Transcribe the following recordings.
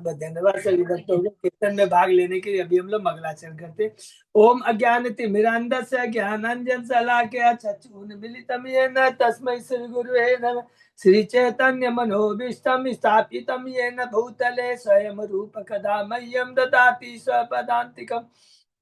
बहुत धन्यवाद सभी भक्तों को कीर्तन में भाग लेने के लिए। अभी हम लोग मंगलाचरण करते। ओम अज्ञानतिमिरान्धस्य ज्ञानांजन शलाकया चक्षुरुन्मीलितं येन तस्मै श्री गुरुवे नमः। श्री चैतन्य मनोभीष्टं स्थापितं येन भूतले स्वयं रूप कदा मह्यं ददाति स्वपदान्तिकम्।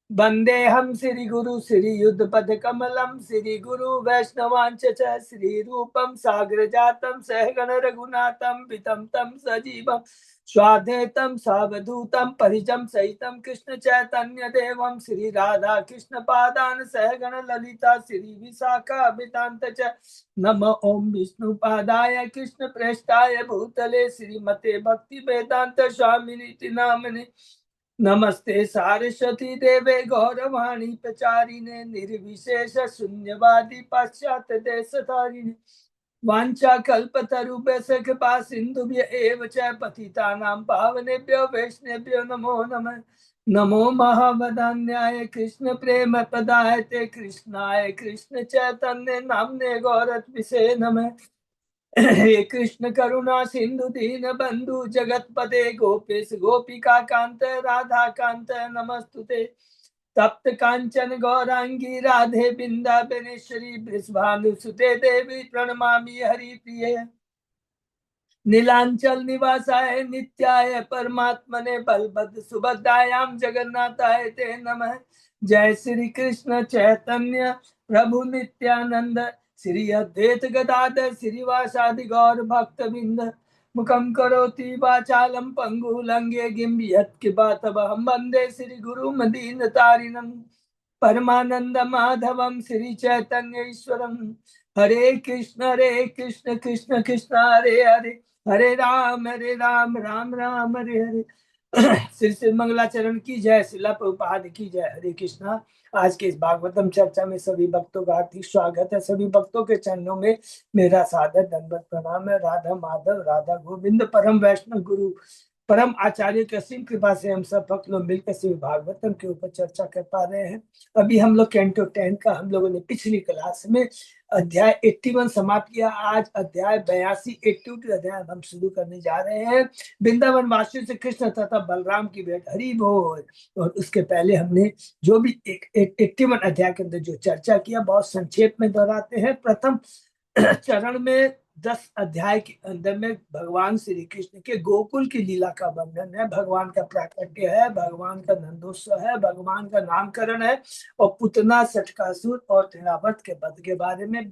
वंदेहम श्री गुरु श्री युद्ध पद कमलम श्री गुरु वैष्णवांच श्री रूपम साग्र जातम सहगण रघुनाथम पितम तम सजीवम स्वाधेतम सावधूतम परिजम सहितम कृष्ण चैतन्य देवम श्री राधा कृष्ण पादान सहगण ललिता श्री विशाखा अभितांत च नम ओम विष्णु पादाय कृष्ण प्रेष्ठाय भूतले श्रीमते भक्ति वेदांत स्वामिनीति नामने नमस्ते सारस्वती देवे गौरवाणी प्रचारिणे निर्विशेष शून्यवादी पाश्चात्य देशधारिणे वांछा कल्पतरुभ्यश्च कृपा सिन्धुभ्य एव च पतितानां पावनेभ्यो वैष्णवेभ्यो नमो नमः। नमो महावदान्याय कृष्ण प्रेम प्रदायते कृष्णाय कृष्ण चैतन्य नाम्ने गौरत्विषे नमः। हे कृष्ण करुणा सिंधु दीन बंधु जगतपते गोपेश गोपिका कांत राधा कांत नमस्तुते। तप्त कांचन गौरांगी राधे बिंदाबनेश्वरी वृषभानुसुते देवी प्रणमामि हरिप्रिये। नीलांचल निवासाय नित्याय परमात्मने बलभद्र सुभद्रायां जगन्नाथाय ते नमः। जय श्री कृष्ण चैतन्य प्रभु नित्यानंद श्री अद्वैत गदाधर श्रीवासादि गौर भक्तबिंद मुखम करोति वाचालम पंगु लंगे गिम्बियत्किबातवहं वंदे श्री गुरु मदीन तारिणम परमानंद माधवम श्री चैतन्य ईश्वरम। हरे कृष्ण कृष्ण कृष्ण हरे हरे हरे राम राम राम हरे हरे। श्री श्री मंगलाचरण की जय। शिला प्रभुपाद की जय। हरे कृष्णा। आज के इस भागवतम चर्चा में सभी भक्तों का हार्दिक स्वागत है। सभी भक्तों के चरणों में मेरा सादर दंडवत प्रणाम है। राधा माधव राधा गोविंद परम वैष्णव गुरु परम आचार्य की असीम कृपा से हम सब भक्त लोग मिलकर श्री भागवतम के ऊपर चर्चा कर पा रहे हैं। अभी हम लोग कैंटो 10 का हम लोगों ने पिछली क्लास में अध्याय 81 समाप्त किया। आज अध्याय 82 82 अध्याय हम शुरू करने जा रहे हैं। वृंदावन वासियों से कृष्ण तथा बलराम की भेंट। हरि बोल। और उसके पहले हमने जो भी 81 अध्याय के अंदर जो चर्चा किया बहुत संक्षेप में दोहराते हैं। प्रथम चरण में 10 अध्याय के अंदर में भगवान श्री कृष्ण के गोकुल की लीला का वर्णन है। भगवान का प्राकट्य है, भगवान का नंदोत्सव है, भगवान का नामकरण है और पुतना सटकासुर और तृणावर्त के वध के बारे में,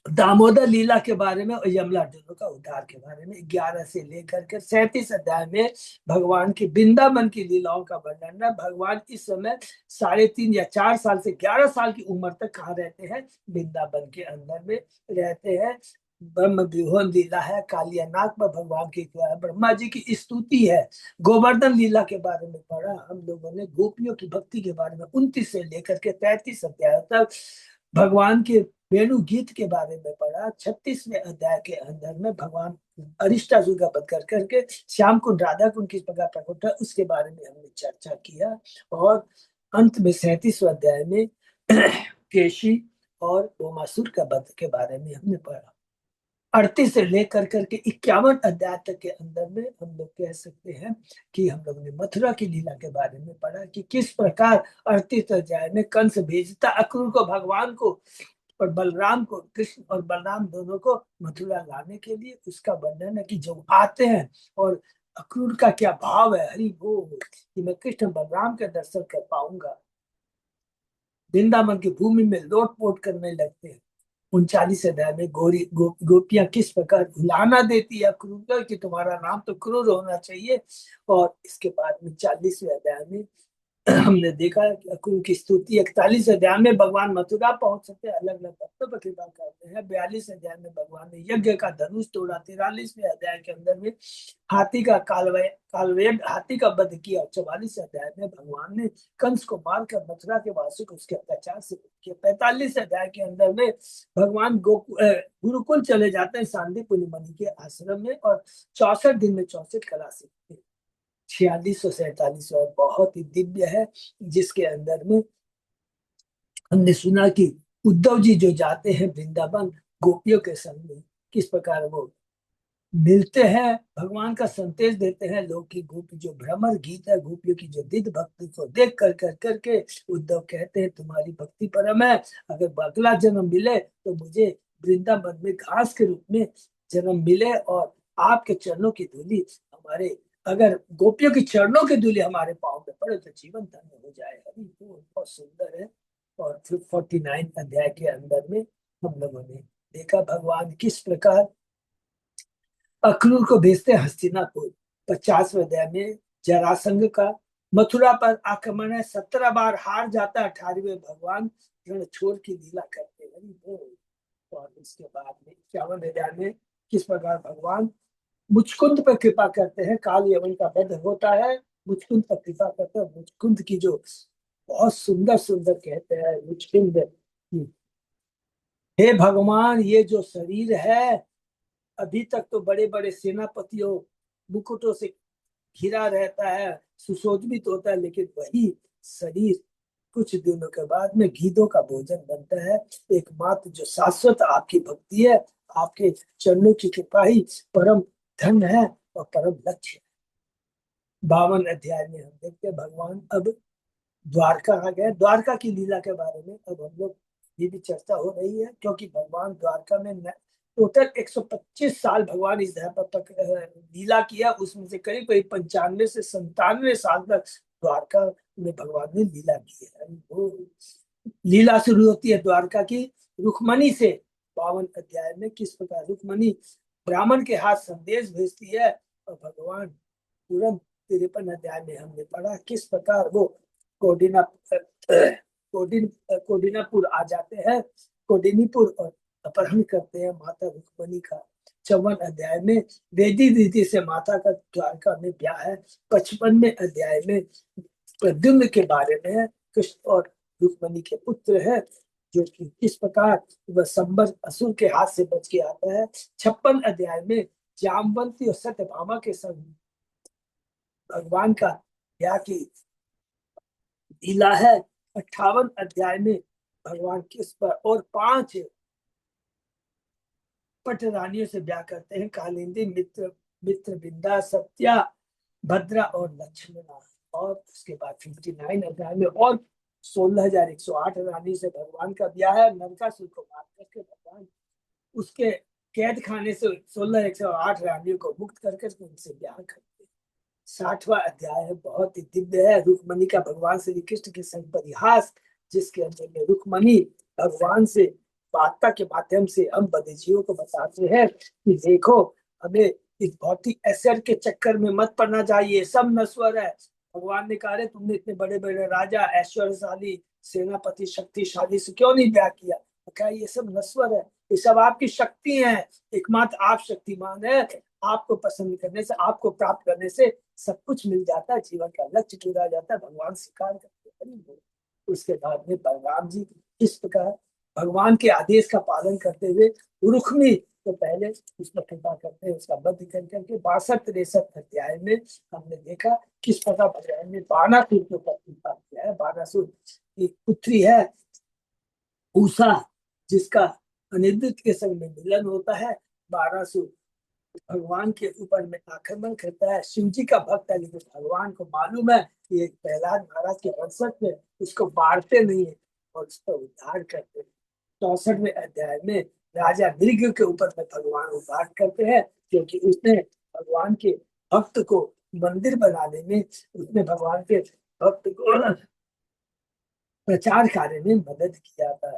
दामोदर लीला के बारे में और यमला दोनों का उद्धार के बारे में 11 से लेकर के 37 अध्याय में भगवान की वृंदावन की लीलाओं का वर्णन है। भगवान इस समय 3.5 या 4 साल से 11 साल की उम्र तक कहाँ रहते हैं? वृंदावन के अंदर में रहते हैं। ब्रह्म विभोन लीला है, कालियानाग पर भगवान की ब्रह्मा जी की स्तुति है। गोवर्धन लीला के बारे में पढ़ा हम लोगों ने। गोपियों की भक्ति के बारे में 29 से लेकर के 33 अध्याय तक भगवान के वेणु गीत के बारे में पढ़ा। 36वें अध्याय के अंदर में भगवान अरिष्टासुर का वध कर करके श्याम कुंड राधा कुंड किस प्रकार प्रकट है उसके बारे में हमने चर्चा किया। और अंत में 37वें अध्याय में केशी और बोमासुर का वध के बारे में हमने पढ़ा। 38 से लेकर करके 51 अध्याय तक के अंदर में हम लोग कह सकते हैं कि हम लोग ने मथुरा की लीला के बारे में पढ़ा कि किस प्रकार 38 अध्याय में कंस भेजता अक्रूर को भगवान को और बलराम को, कृष्ण और बलराम दोनों को मथुरा लाने के लिए। उसका वर्णन है कि जब आते हैं और अक्रूर का क्या भाव है, हरि बोल, कि मैं कृष्ण बलराम के दर्शन कर पाऊंगा। वृंदावन की भूमि में लोटपोट करने लगते हैं। 39 अध्याय में गोपियां किस प्रकार भुलाना देती है अक्रूर कि तुम्हारा नाम तो क्रूर होना चाहिए। और इसके बाद में 40वें अध्याय में हमने देखा कि अक्रूर की स्तुति। 41 अध्याय में भगवान मथुरा पहुंच सकते हैं, अलग अलग भक्तों पर कृपा करते हैं। 42 अध्याय में भगवान ने यज्ञ का धनुष तोड़ा। 43वें अध्याय के अंदर में हाथी का कालवेद हाथी का वध किया। 44 अध्याय में भगवान ने कंस को मारकर मथुरा के वासियों को उसके अत्याचार से किया। 45 अध्याय के अंदर में भगवान गुरुकुल चले जाते हैं सांदीपनि मुनि के आश्रम में और 64 दिन में 64 कला सीखते हैं। 4647 और बहुत ही दिव्य है, जिसके अंदर में हमने सुना कि उद्धव जी जो जाते हैं वृंदावन गोपियों के संग में, किस प्रकार वो मिलते हैं, भगवान का संदेश देते हैं। लोग की गोपी जो भ्रमर गीत है, गोपियों की जो दिव्य भक्ति को देख कर करके उद्धव कहते हैं तुम्हारी भक्ति परम है। अगर अगला जन्म मिले तो मुझे वृंदावन में घास के रूप में जन्म मिले और आपके चरणों की धूली हमारे, अगर गोपियों की चरणों की धूली हमारे पाँव में पड़े तो जीवन धन्य हो जाए। हरि बोल, बहुत सुंदर है। और फिर 49 अध्याय के अंदर में हम लोगों ने देखा भगवान किस प्रकार अक्रूर को भेजते हैं हस्तिनापुर। 50वें अध्याय में जरासंध का मथुरा पर आक्रमण है, 17 बार हार जाता है, 18वें भगवान रण छोड़ की लीला करते हैं। हरि बोल। और इसके बाद में 51वें अध्याय में किस प्रकार भगवान मुचकुंद पर कृपा करते हैं, काल यवन का वध होता है, मुचकुंद पर कृपा करते हैं। मुचकुंद की जो बहुत सुंदर सुंदर कहते हैं मुचकुंद, हे भगवान ये जो शरीर है, अभी तक तो बड़े बड़े सेनापतियों मुकुटों से घिरा रहता है, सुशोभित होता है, लेकिन वही शरीर कुछ दिनों के बाद में गीदों का भोजन बनता है। एकमात्र जो शाश्वत आपकी भक्ति है, आपके चरणों की कृपा ही परम धन है और परम लक्ष्य है। 52 अध्याय में हम देखते हैं भगवान अब द्वारका आ गए। द्वारका की लीला के बारे में अब हम लोग ये भी चर्चा हो रही है, क्योंकि भगवान द्वारका में टोटल 125 साल भगवान इस धरती पर लीला किया, उसमें से करीब करीब 95 से 97 साल तक द्वारका में भगवान ने लीला की है। वो लीला शुरू होती है द्वारका की रुक्मणी से। 52 अध्याय में किस प्रकार रुक्मणी ब्राह्मण के हाथ संदेश भेजती है और भगवान तुरंत 53 अध्याय में हमने पढ़ा किस प्रकार वो कोडिना कोडिनापुर आ जाते हैं, कोडिनीपुर, और अपहरण करते हैं माता रुक्मणी का। 54 अध्याय में वेदी रीति से माता का द्वारका में ब्याह है। 55वें अध्याय में प्रद्युम्न के बारे में है, कृष्ण और रुक्मणी के पुत्र है, जो कि इस प्रकार वह संबर असुर के हाथ से बच के आता है। 56 अध्याय में जामवंती और सत्यभामा के संग भगवान का ब्याह की लीला है। 58 अध्याय में भगवान किस पर और 5 पट रानियों से ब्याह करते हैं, कालिंदी, मित्र मित्रविंदा, सत्या, भद्रा और लक्ष्मणा। और उसके बाद 59 अध्याय में और 16,108 रानी से भगवान का ब्याह है। नरकासुर को मार करके भगवान उसके कैद खाने से 16,108 रानियों को मुक्त करके उनसे ब्याह करते हैं। 60वां अध्याय है, बहुत ही दिव्य है, रुक्मणी का भगवान श्री कृष्ण के संग परिहास, जिसके अंदर में रुक्मणी भगवान से वार्ता के माध्यम से हम बदेजियों को बताते हैं कि देखो, हमें इस भौतिक ऐश्वर्य के चक्कर में मत पड़ना चाहिए, सब नश्वर है। भगवान ने कहा तुमने इतने बड़े बड़े राजा, ऐश्वर्यशाली, सेनापति, शक्तिशाली से क्यों नहीं ब्याह किया? तो क्या ये सब नश्वर है? ये सब आपकी शक्ति है, एकमात्र आप शक्तिमान है। आपको पसंद करने से, आपको प्राप्त करने से सब कुछ मिल जाता है, जीवन का लक्ष्य पूरा हो जाता है, भगवान स्वीकार करते हैं। उसके बाद में बलराम जी इस प्रकार भगवान के आदेश का पालन करते हुए रुक्मी तो पहले उसमें कृपा करते हैं, उसका वध कर करके। 62-63 अध्याय में हमने देखा किस प्रकार भगवान ने बाणासुर के ऊपर कृपा किया है। बाणासुर एक पुत्री है उषा, जिसका अनिरुद्ध के संग में मिलन होता है। बाणासुर भगवान के ऊपर में आक्रमण करता है। शिव जी का भक्त है, लेकिन भगवान को मालूम है कि प्रहलाद महाराज के वंशज में उसको मारते नहीं है और उसका उद्धार करते हैं। 64वें अध्याय में राजा मृग के ऊपर में भगवान उद्धार करते हैं, क्योंकि उसने भगवान के भक्त को मंदिर बनाने में, उसने भगवान के भक्त को प्रचार कार्य में मदद किया था।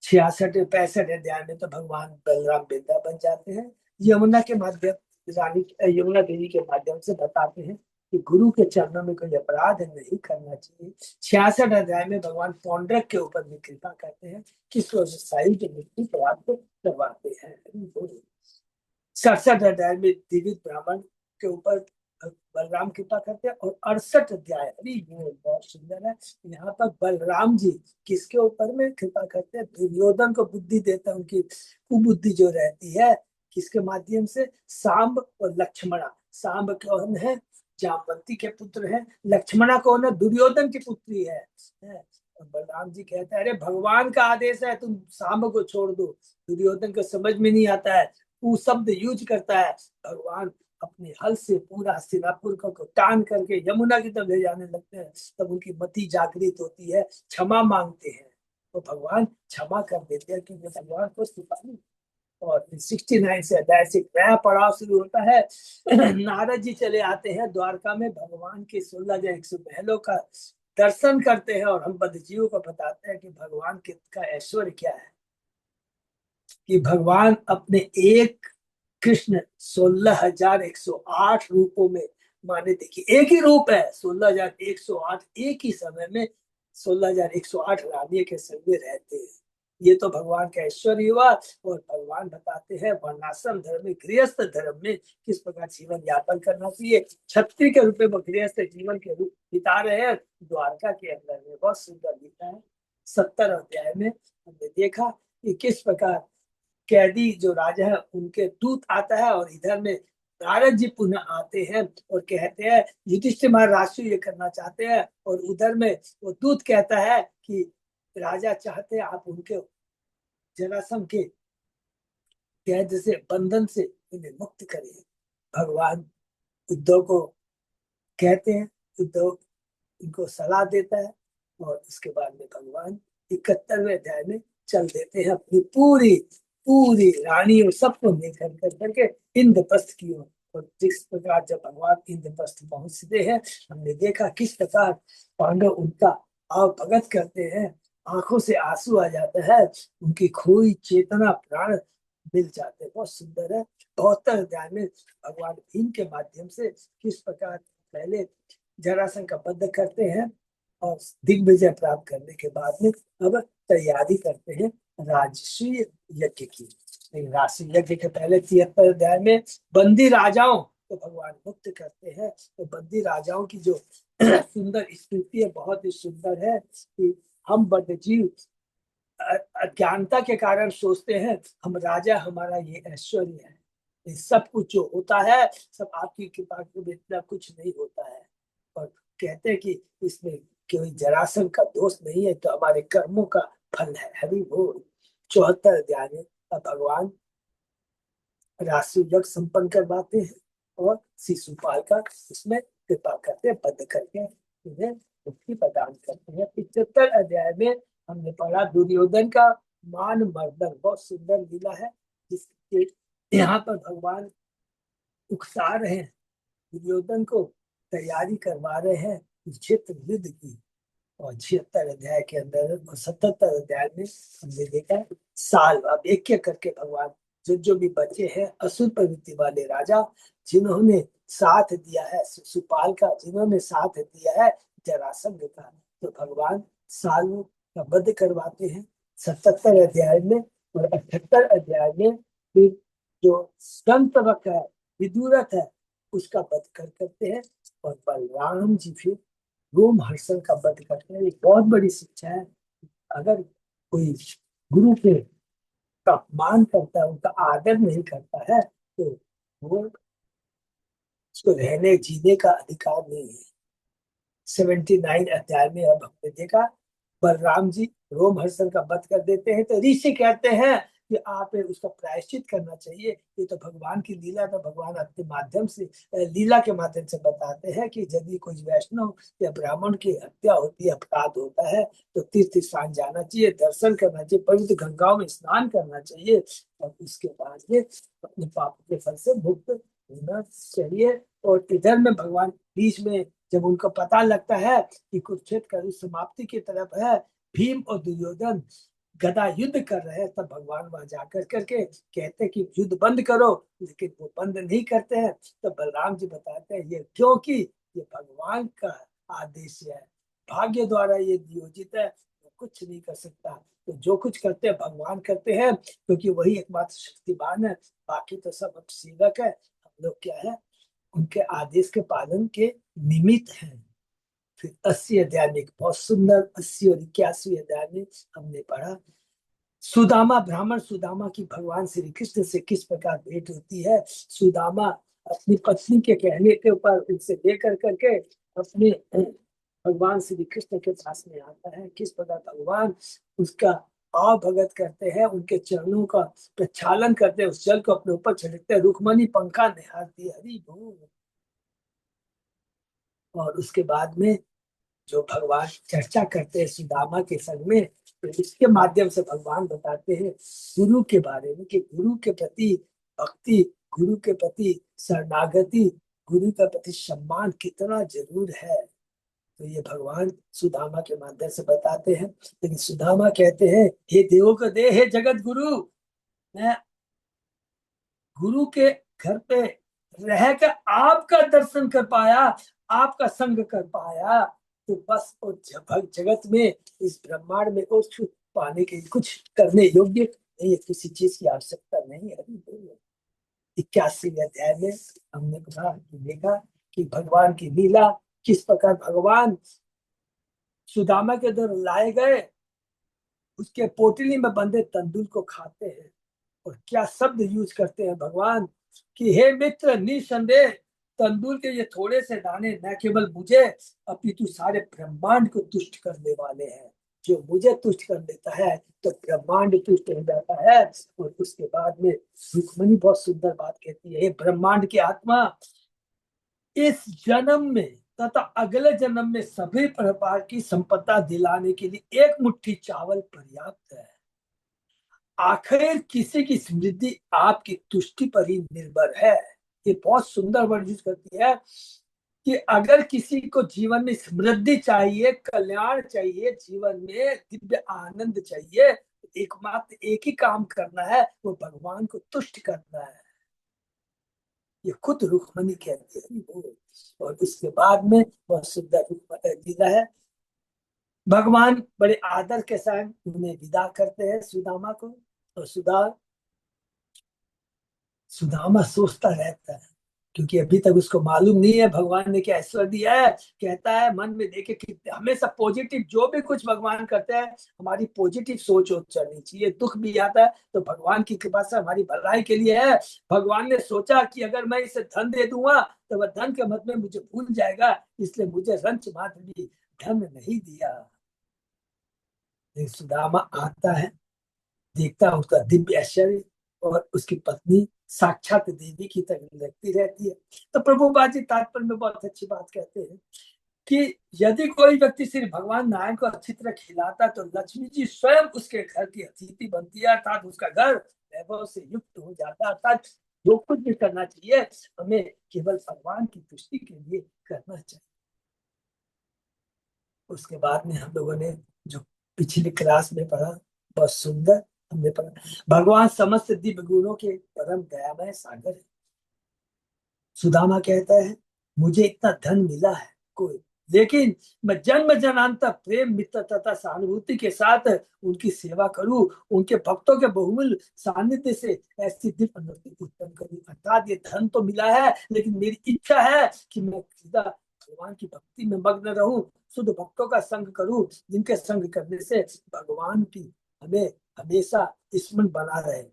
66-65 अध्याय में तो भगवान बलराम वृंदा बन जाते हैं, यमुना के माध्यम, रानी यमुना देवी के माध्यम से बताते हैं कि गुरु के चरणों में कोई अपराध नहीं करना चाहिए। 66 अध्याय में भगवान पौंड्रक के ऊपर भी कृपा करते हैं, किस वजह साई की मृत्यु प्राप्त करवाते हैं। 67 अध्याय में दिव्य ब्राह्मण के ऊपर बलराम कृपा करते हैं। और 68 अध्याय, अरे ये बहुत सुंदर है, यहाँ पर बलराम जी किसके ऊपर में कृपा करते हैं? दुर्योधन को बुद्धि देते हैं, उनकी कुबुद्धि जो रहती है, किसके माध्यम से? सांब और लक्ष्मणा। सांब कौन है? जामवंती के पुत्र है। लक्ष्मणा कौन है? दुर्योधन की पुत्री है। और बलराम जी कहते हैं अरे भगवान का आदेश है, तुम सांब को छोड़ दो, दुर्योधन को समझ में नहीं आता है, वो शब्द यूज करता है। भगवान अपने हल से पूरा हस्तिनापुर को टान करके यमुना की तरफ ले जाने लगते हैं, तब उनकी मति जागृत होती है, क्षमा मांगते हैं, तो भगवान क्षमा कर देते हैं, क्योंकि भगवान को सिपाही। और 69 से अध्याय से नया पड़ाव शुरू होता है। नारद जी चले आते हैं द्वारका में, भगवान के 16,100 महलों का दर्शन करते हैं, और हम बद्धजीवों को बताते हैं कि भगवान के का ऐश्वर्य क्या है, कि भगवान अपने एक कृष्ण 16,108 रूपों में, माने देखिए एक ही रूप है, 16,108 एक ही समय में 16,108 रानियों के संग में रहते हैं। ये तो भगवान का ऐश्वर्य हुआ। और भगवान बताते हैं वर्णाश्रम धर्म में, गृहस्थ धर्म में किस प्रकार जीवन यापन करना चाहिए। क्षत्रिय के रूप में गृहस्थ जीवन के रूप बिता रहे हैं द्वारका के अंदर में, बहुत सुंदर लिखा है। 70 अध्याय में हमने देखा कि किस प्रकार कैदी जो राजा है उनके दूत आता है, और इधर में नारद जी पुनः आते हैं और कहते हैं युधिष्ठिर महाराज राष्ट्र ये करना चाहते हैं, और उधर में वो दूत कहता है कि राजा चाहते हैं आप उनके जरासंध के कैद से, बंधन से उन्हें मुक्त करिए। भगवान उद्धव को कहते हैं, उद्धव इनको सलाह देता है, और उसके बाद में भगवान 71वें अध्याय में चल देते हैं अपनी पूरी पूरी रानी और सबको लेकर करके इंद्रप्रस्थ की ओर। और जिस प्रकार जब भगवान इंद्रप्रस्थ पहुंचते हैं, हमने देखा किस प्रकार पांडव उनका भाव भगत करते हैं, आंखों से आंसू आ जाता है, उनकी खोई चेतना प्राण मिल जाते हैं। बहुत सुंदर है। 72 अध्याय में भगवान भीम के माध्यम से किस प्रकार पहले जरासंध का वध करते हैं, और दिग्विजय प्राप्त करने के बाद में अब तैयारी करते हैं राजसूय यज्ञ की। राजसूय यज्ञ के पहले 73 अध्याय में बंदी राजाओं को भगवान मुक्त करते हैं। तो बंदी राजाओं की जो सुंदर स्तुति है, बहुत ही सुंदर है, कि हम बद्धजीव अज्ञानता के कारण सोचते हैं हम राजा, हमारा ये ऐश्वर्य है, ये सब कुछ जो होता है सब आपकी कृपा के बिना कुछ नहीं होता है। और कहते हैं कि इसमें कोई जरासंध का दोष नहीं है, तो हमारे कर्मों का फल है। हरि बोल। 74 अध्याय में भगवान राष्ट्रीय यज्ञ संपन्न करवाते हैं, और शिशुपाल का उसमें कृपा करते हैं, बध करके उन्हें मुक्ति प्रदान करते हैं। 75 अध्याय में हमने पढ़ा दुर्योधन का मान मर्दन, बहुत सुंदर लीला है, जिसके यहाँ पर भगवान उकसा रहे हैं दुर्योधन को, तैयारी करवा रहे हैं क्षेत्र युद्ध की। और 76 अध्याय के अंदर और 77 अध्याय में हमने देखा साल, अब एक एक करके भगवान जो भी बचे हैं असुर प्रवृत्ति वाले राजा, जिन्होंने साथ दिया है शिशुपाल का, जिन्होंने साथ दिया है जरासंध का, तो भगवान साल का वध करवाते हैं 77 अध्याय में। और 78 अध्याय में फिर जो संतवक है, विदुरथ है, उसका वध करते हैं। और बलराम जी फिर रोमहर्षण का वध करते हैं। एक बहुत बड़ी शिक्षा है, अगर कोई गुरु के का अपमान करता है, उनका आदर नहीं करता है, तो वो उसको रहने जीने का अधिकार नहीं है। 79 अध्याय में अब हमने देखा बलराम जी रोमहर्षण का वध कर देते हैं, तो ऋषि कहते हैं कि आप उसका प्रायश्चित करना चाहिए। ये तो भगवान की लीला, तो भगवान अपने माध्यम से लीला के माध्यम से बताते हैं कि यदि कोई वैष्णव या ब्राह्मण की हत्या होती है, अपराध होता है, तो तीर्थ स्थान जाना चाहिए, दर्शन करना चाहिए, पवित्र गंगाओं में स्नान करना चाहिए, और उसके बाद में अपने पाप के फल से मुक्त होना चाहिए। और इधर में भगवान बीच में जब उनको पता लगता है कि कुरुक्षेत्र का युद्ध समाप्ति की तरफ है, भीम और दुर्योधन गदा युद्ध कर रहे हैं, तब भगवान वहां जाकर करके कहते हैं कि युद्ध बंद करो, लेकिन वो बंद नहीं करते हैं। तो बलराम जी बताते हैं ये क्योंकि ये भगवान का आदेश है, भाग्य द्वारा ये नियोजित है, वो कुछ नहीं कर सकता। तो जो कुछ करते हैं भगवान करते हैं, क्योंकि वही एकमात्र शक्तिमान है, बाकी तो सब अब सेवक है। हम लोग क्या है, उनके आदेश के पालन के निमित्त हैं। फिर 80 अध्याय में बहुत सुंदर, 80 और 81 अध्याय में हमने पढ़ा सुदामा, ब्राह्मण सुदामा की भगवान श्री कृष्ण से किस प्रकार भेंट होती है। सुदामा अपनी पत्नी के कहने के ऊपर उनसे लेकर करके अपने भगवान श्री कृष्ण के पास में आता है, किस प्रकार भगवान उसका भाव भगत करते हैं, उनके चरणों का प्रक्षालन करते हैं, उस जल को अपने ऊपर छिड़कते हैं, रुक्मणी पंखा निहारती है, हरि बोल। और उसके बाद में जो भगवान चर्चा करते हैं सुदामा के संग में, तो इसके माध्यम से भगवान बताते हैं गुरु के बारे में, कि गुरु के प्रति भक्ति, गुरु के प्रति शरणागति, गुरु के प्रति सम्मान कितना जरूर है। तो ये भगवान सुदामा के माध्यम से बताते हैं। लेकिन सुदामा कहते हैं, हे देवों का दे, हे जगत गुरु, मैं गुरु के घर पे रह कर आपका दर्शन कर पाया, आपका संग कर पाया, तो बस वो जगत में, इस ब्रह्मांड में और कुछ पाने के, कुछ करने योग्य नहीं है, किसी चीज की आवश्यकता नहीं है। 81वें अध्याय में हमने पढ़ा, देखा कि भगवान की लीला किस प्रकार भगवान सुदामा के द्वारा लाए गए, उसके पोटली में बंधे तंदूर को खाते हैं, और क्या शब्द यूज करते हैं भगवान, कि हे मित्र, निसंदेह तंदूर के ये थोड़े से दाने न केवल मुझे अपितु सारे ब्रह्मांड को तुष्ट करने वाले हैं। जो मुझे तुष्ट कर देता है तो ब्रह्मांड तुष्ट हो जाता है। और उसके बाद में रुक्मणी बहुत सुंदर बात कहती है, हे ब्रह्मांड की आत्मा, इस जन्म में तथा अगले जन्म में सभी प्रकार की संपदा दिलाने के लिए एक मुट्ठी चावल पर्याप्त है। आखिर किसी की समृद्धि आपकी तुष्टि पर ही निर्भर है। ये बहुत सुंदर वर्ड यूज करती है, कि अगर किसी को जीवन में समृद्धि चाहिए, कल्याण चाहिए, जीवन में दिव्य आनंद चाहिए, तो एकमात्र एक ही काम करना है, वो भगवान को तुष्ट करना है। ये खुद रुक्मणी कहती है। और उसके बाद में बहुत सुंदर लीला है, भगवान बड़े आदर के साथ उन्हें विदा करते हैं सुदामा को। और सुदामा सोचता रहता है, क्योंकि अभी तक उसको मालूम नहीं है भगवान ने क्या ऐश्वर्य दिया है। कहता है मन में देखे कि हमेशा पॉजिटिव, जो भी कुछ भगवान करते हैं हमारी पॉजिटिव सोच हो चलनी चाहिए। दुख भी आता है तो भगवान की कृपा से हमारी भलाई के लिए है। भगवान ने सोचा कि अगर मैं इसे धन दे दूंगा तो वह धन के मत में मुझे भूल जाएगा, इसलिए मुझे रंच मात्र भी धन नहीं दिया। सुदामा आता है, देखता है उसका दिव्य ऐश्वर्य, और उसकी पत्नी साक्षात देवी की तरह लगती रहती है। तो प्रभुपाद जी तात्पर्य में बहुत अच्छी बात कहते हैं, कि यदि कोई व्यक्ति श्री भगवान नारायण को अच्छी तरह खिलाता तो लक्ष्मी जी स्वयं उसके घर की अतिथि बनती है, अर्थात उसका घर वैभव से युक्त हो जाता है। अर्थात जो कुछ भी करना चाहिए हमें केवल भगवान की तुष्टि के लिए करना चाहिए। उसके बाद में हम लोगों ने जो पिछली क्लास में पढ़ा, बहुत सुंदर हमने पढ़ा, भगवान समस्त दिव्य गुणों के परम दयामय सागर है। सुदामा कहता है, मुझे इतना धन मिला है कोई, लेकिन मैं जन्म जन्मांतर प्रेम मित्र तथा सहानुभूति के साथ उनकी सेवा करूं, उनके भक्तों के बहुमूल्य सानिध्य से ऐसी दिव्य अनुभूति उत्पन्न करूं। अर्थात ये धन तो मिला है, लेकिन मेरी इच्छा है कि मैं सीधा भगवान की भक्ति में मग्न रहूं, शुद्ध भक्तों का संग करूं, जिनके संग करने से भगवान की हमें हमेशा स्मरण बना रहे।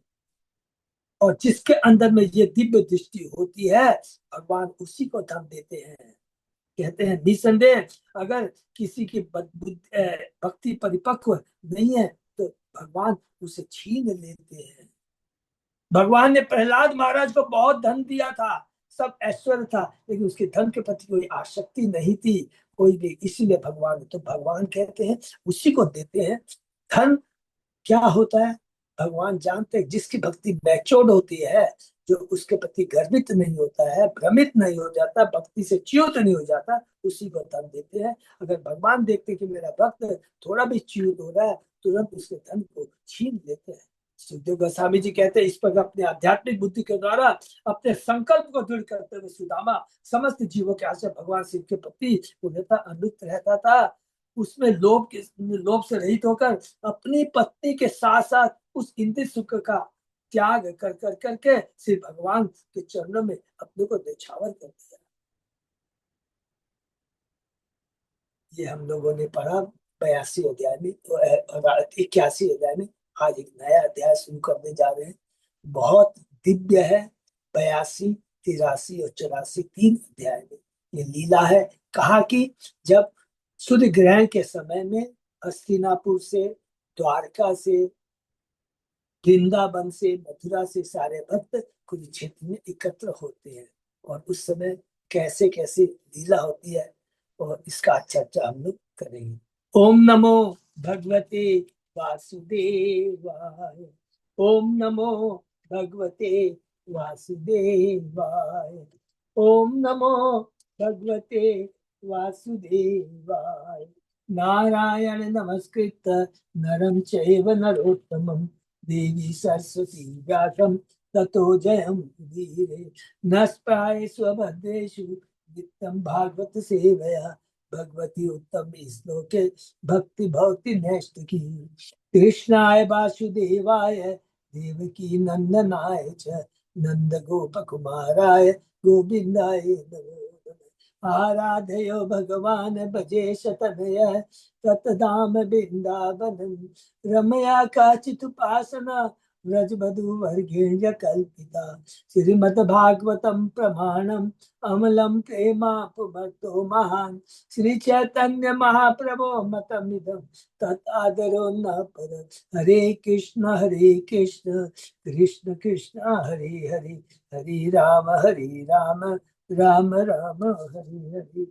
और जिसके अंदर में ये दिव्य दृष्टि होती है, भगवान उसी को धन देते हैं। कहते हैं निसंदेह अगर किसी की भक्ति परिपक्व नहीं है तो भगवान उसे छीन लेते हैं। भगवान ने प्रहलाद महाराज को बहुत धन दिया था, सब ऐश्वर्य था, लेकिन उसके धन के प्रति कोई आसक्ति नहीं थी, कोई भी, इसीलिए भगवान, तो भगवान कहते हैं उसी को देते हैं। धन क्या होता है भगवान जानते हैं। जिसकी भक्ति मैच्योर्ड होती है, जो उसके प्रति गर्वित नहीं होता है, भ्रमित नहीं हो जाता, भक्ति से च्युत नहीं हो जाता, उसी को धन देते हैं। अगर भगवान देखते कि मेरा भक्त थोड़ा भी च्युत हो रहा है, तुरंत उसके धन को छीन लेते हैं। सुखदेव गोस्वामी जी कहते हैं, इस पर अपने आध्यात्मिक बुद्धि के द्वारा अपने संकल्प को दृढ़ करते हुए सुदामा समस्त जीवों के आश्रय भगवान शिव के प्रति पूर्णतः अनुरक्त रहता था। उसमें लोभ से रहित होकर अपनी पत्नी के साथ साथ उस इंद्रिय सुख का त्याग कर कर करके श्री भगवान के चरणों में अपने को न्यौछावर कर दिया। ये हम लोगों ने पढ़ा 82 अध्याय में, 81 अध्याय में। आज एक नया अध्याय शुरू करने जा रहे हैं, बहुत दिव्य है। 82, 83 और 84 3 अध्याय में ये लीला है। कहा कि जब सूर्य ग्रहण के समय में हस्तिनापुर से द्वारका से, वृंदावन से, मथुरा से सारे भक्त कुरुक्षेत्र में एकत्र होते हैं। और उस समय कैसे कैसे लीला होती है और इसका चर्चा हम लोग करेंगे। ओम नमो भगवते वासुदेवाय। ओम नमो भगवते वासुदेवाय। ओम नमो भगवते वासुदेवाय। नारायण नमस्कृत नरं चैव नरोत्तमं देवी सरस्वती व्यासं ततो जयं धीरे। नस्प्राय स्वभद्रेषु नित्यं भागवत सेवया भगवती उत्तम श्लोके भक्ति भवति नैष्टिकी। कृष्णाय वासुदेवाय देवकी नंदनाय च नंद गोप कुमाराय गोविंदाय नमो नमः। आराधयो भगवान भजे शतनय ततधाम बिंदावनम रमया काचिदुपासना व्रजवधूवर्गेण कल्पिता। श्रीमद्भागवतं प्रमाणम् अमलं प्रेमापुमर्तो महान्। श्री चैतन्य महाप्रभो मतमिदं तत् आदरो न पर। हरे कृष्ण कृष्ण कृष्ण हरे हरे, हरे राम राम राम हरे हरे।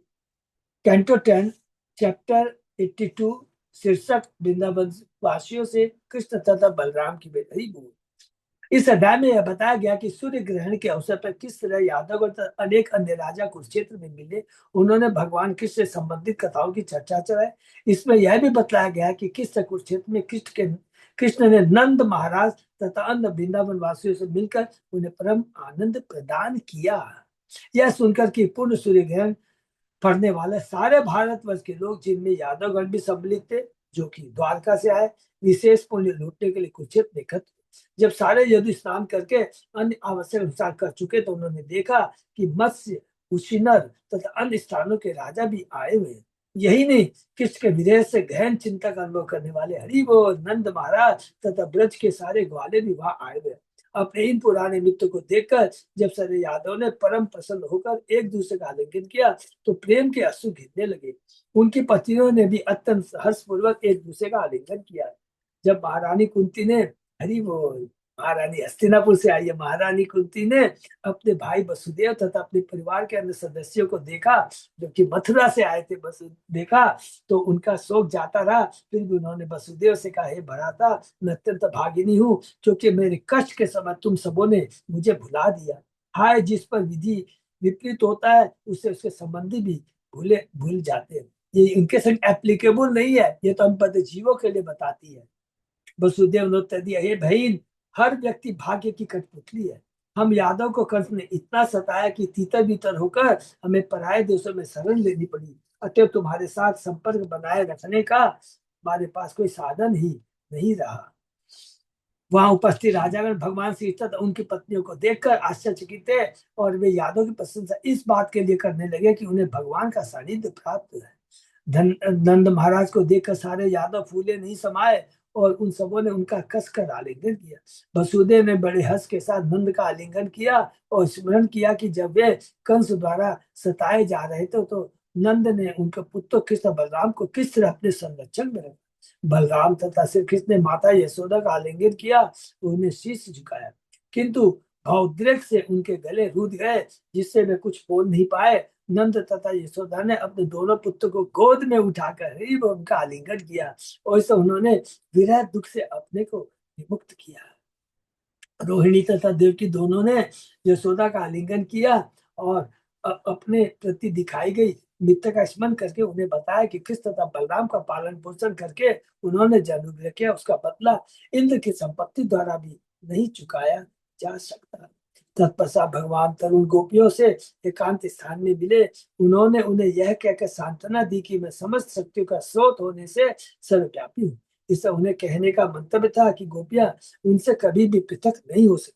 कैंटो 10 चैप्टर 82 शीर्षक वृंदावन वासियों से कृष्ण तथा बलराम की बेटी बोल। इस अध्याय में यह बताया गया कि सूर्य ग्रहण के अवसर पर किस तरह यादव और अनेक अन्य राजा कुरुक्षेत्र में मिले। उन्होंने भगवान कृष्ण से संबंधित कथाओं की चर्चा चलाई। इसमें यह भी बताया गया कि किस तरह कुरुक्षेत्र में कृष्ण ने नंद महाराज तथा अन्य वृंदावन वासियों से मिलकर उन्हें परम आनंद प्रदान किया। यह सुनकर कि पूर्ण सूर्य ग्रहण पढ़ने वाले सारे भारतवर्ष के लोग, जिनमें यादवगण भी सम्मिलित थे, जो कि द्वारका से आए, विशेष पुण्य लूटने के लिए कुरुक्षेत्र में एकत्र। जब सारे यदु स्नान करके अन्य आवश्यक अनुसार कर चुके तो उन्होंने देखा कि मत्स्य, कुशीनर तथा अन्य स्थानों के राजा भी आए हुए हैं। यही नहीं, कृष्ण के विदेह से गहन चिंता का अनुभव करने वाले हरि बोल नंद महाराज तथा ब्रज के सारे ग्वाले भी वहां आए हुए। अपने इन पुराने मित्र को देखकर जब सारे यादव ने परम प्रसन्न होकर एक दूसरे का आलिंगन किया तो प्रेम के अश्रु गिरने लगे। उनकी पत्नियों ने भी अत्यंत हर्षपूर्वक एक दूसरे का आलिंगन किया। जब महारानी कुंती ने, हरि बोल, महारानी हस्तिनापुर से आई है, महारानी कुंती ने अपने भाई वसुदेव तथा अपने परिवार के अन्य सदस्यों को देखा जो कि मथुरा से आए थे, बस देखा तो उनका शोक जाता रहा। फिर भी उन्होंने वसुदेव से कहा, हे भ्राता, मैं अत्यंत भागिनी हूँ क्योंकि मेरे कष्ट के समय तुम सबों ने मुझे भुला दिया। हाय, जिस पर विधि विपरीत होता है उससे उसके संबंधी भी भूल जाते हैं। ये इनके संग एप्लीकेबल नहीं है, ये तो हम पद जीवों के लिए बताती है। वसुदेव ने उत्तर दिया, हे बहन, हर व्यक्ति भाग्य की कठपुतली है। हम यादव को कंस ने इतना सताया कि तीतर बीतर होकर हमें पराये देशों में शरण लेनी पड़ी। अतः तुम्हारे साथ संपर्क बनाए रखने का हमारे पास कोई साधन ही नहीं रहा। वहां उपस्थित राजागण भगवान श्री तथा उनकी पत्नियों को देखकर आश्चर्यचकित थे और वे यादव की प्रशंसा इस बात के लिए करने लगे कि उन्हें भगवान का सानिध्य प्राप्त है। नंद महाराज को देखकर सारे यादव फूले नहीं समाये और उन सबों ने उनका कसकर आलिंगन किया। वसुदेव ने बड़े हर्ष के साथ नंद का आलिंगन किया और स्मरण किया कि जब वे कंस द्वारा सताए जा रहे थे तो नंद ने उनके पुत्र कृष्ण बलराम को किस तरह अपने संरक्षण में रखा। बलराम तथा श्री कृष्ण ने माता यशोदा का आलिंगन किया, उन्हें शीश झुकाया, किंतु भावोद्रेक से उनके गले रूठ गए जिससे वे कुछ बोल नहीं पाए। नंद तथा यशोदा ने अपने दोनों पुत्र को गोद में उठाकर ही उनका आलिंगन किया और इससे उन्होंने विरह दुख से अपने को विमुक्त किया। रोहिणी तथा देवकी दोनों ने यशोदा का आलिंगन किया और अपने प्रति दिखाई गई मित्र का स्मरण करके उन्हें बताया कि कृष्ण तथा बलराम का पालन पोषण करके उन्होंने जो अनुग्रह किया उसका बदला इंद्र की संपत्ति द्वारा भी नहीं चुकाया जा सकता। तत्पश्चात भगवान तरुण गोपियों से एकांत स्थान में मिले। उन्होंने उन्हें यह कहकर सांत्वना दी कि मैं समस्त शक्तियों का स्रोत होने से सर्वव्यापी हूँ। इससे उन्हें कहने का मंतव्य था कि गोपियां उनसे कभी भी पृथक नहीं हो सकती।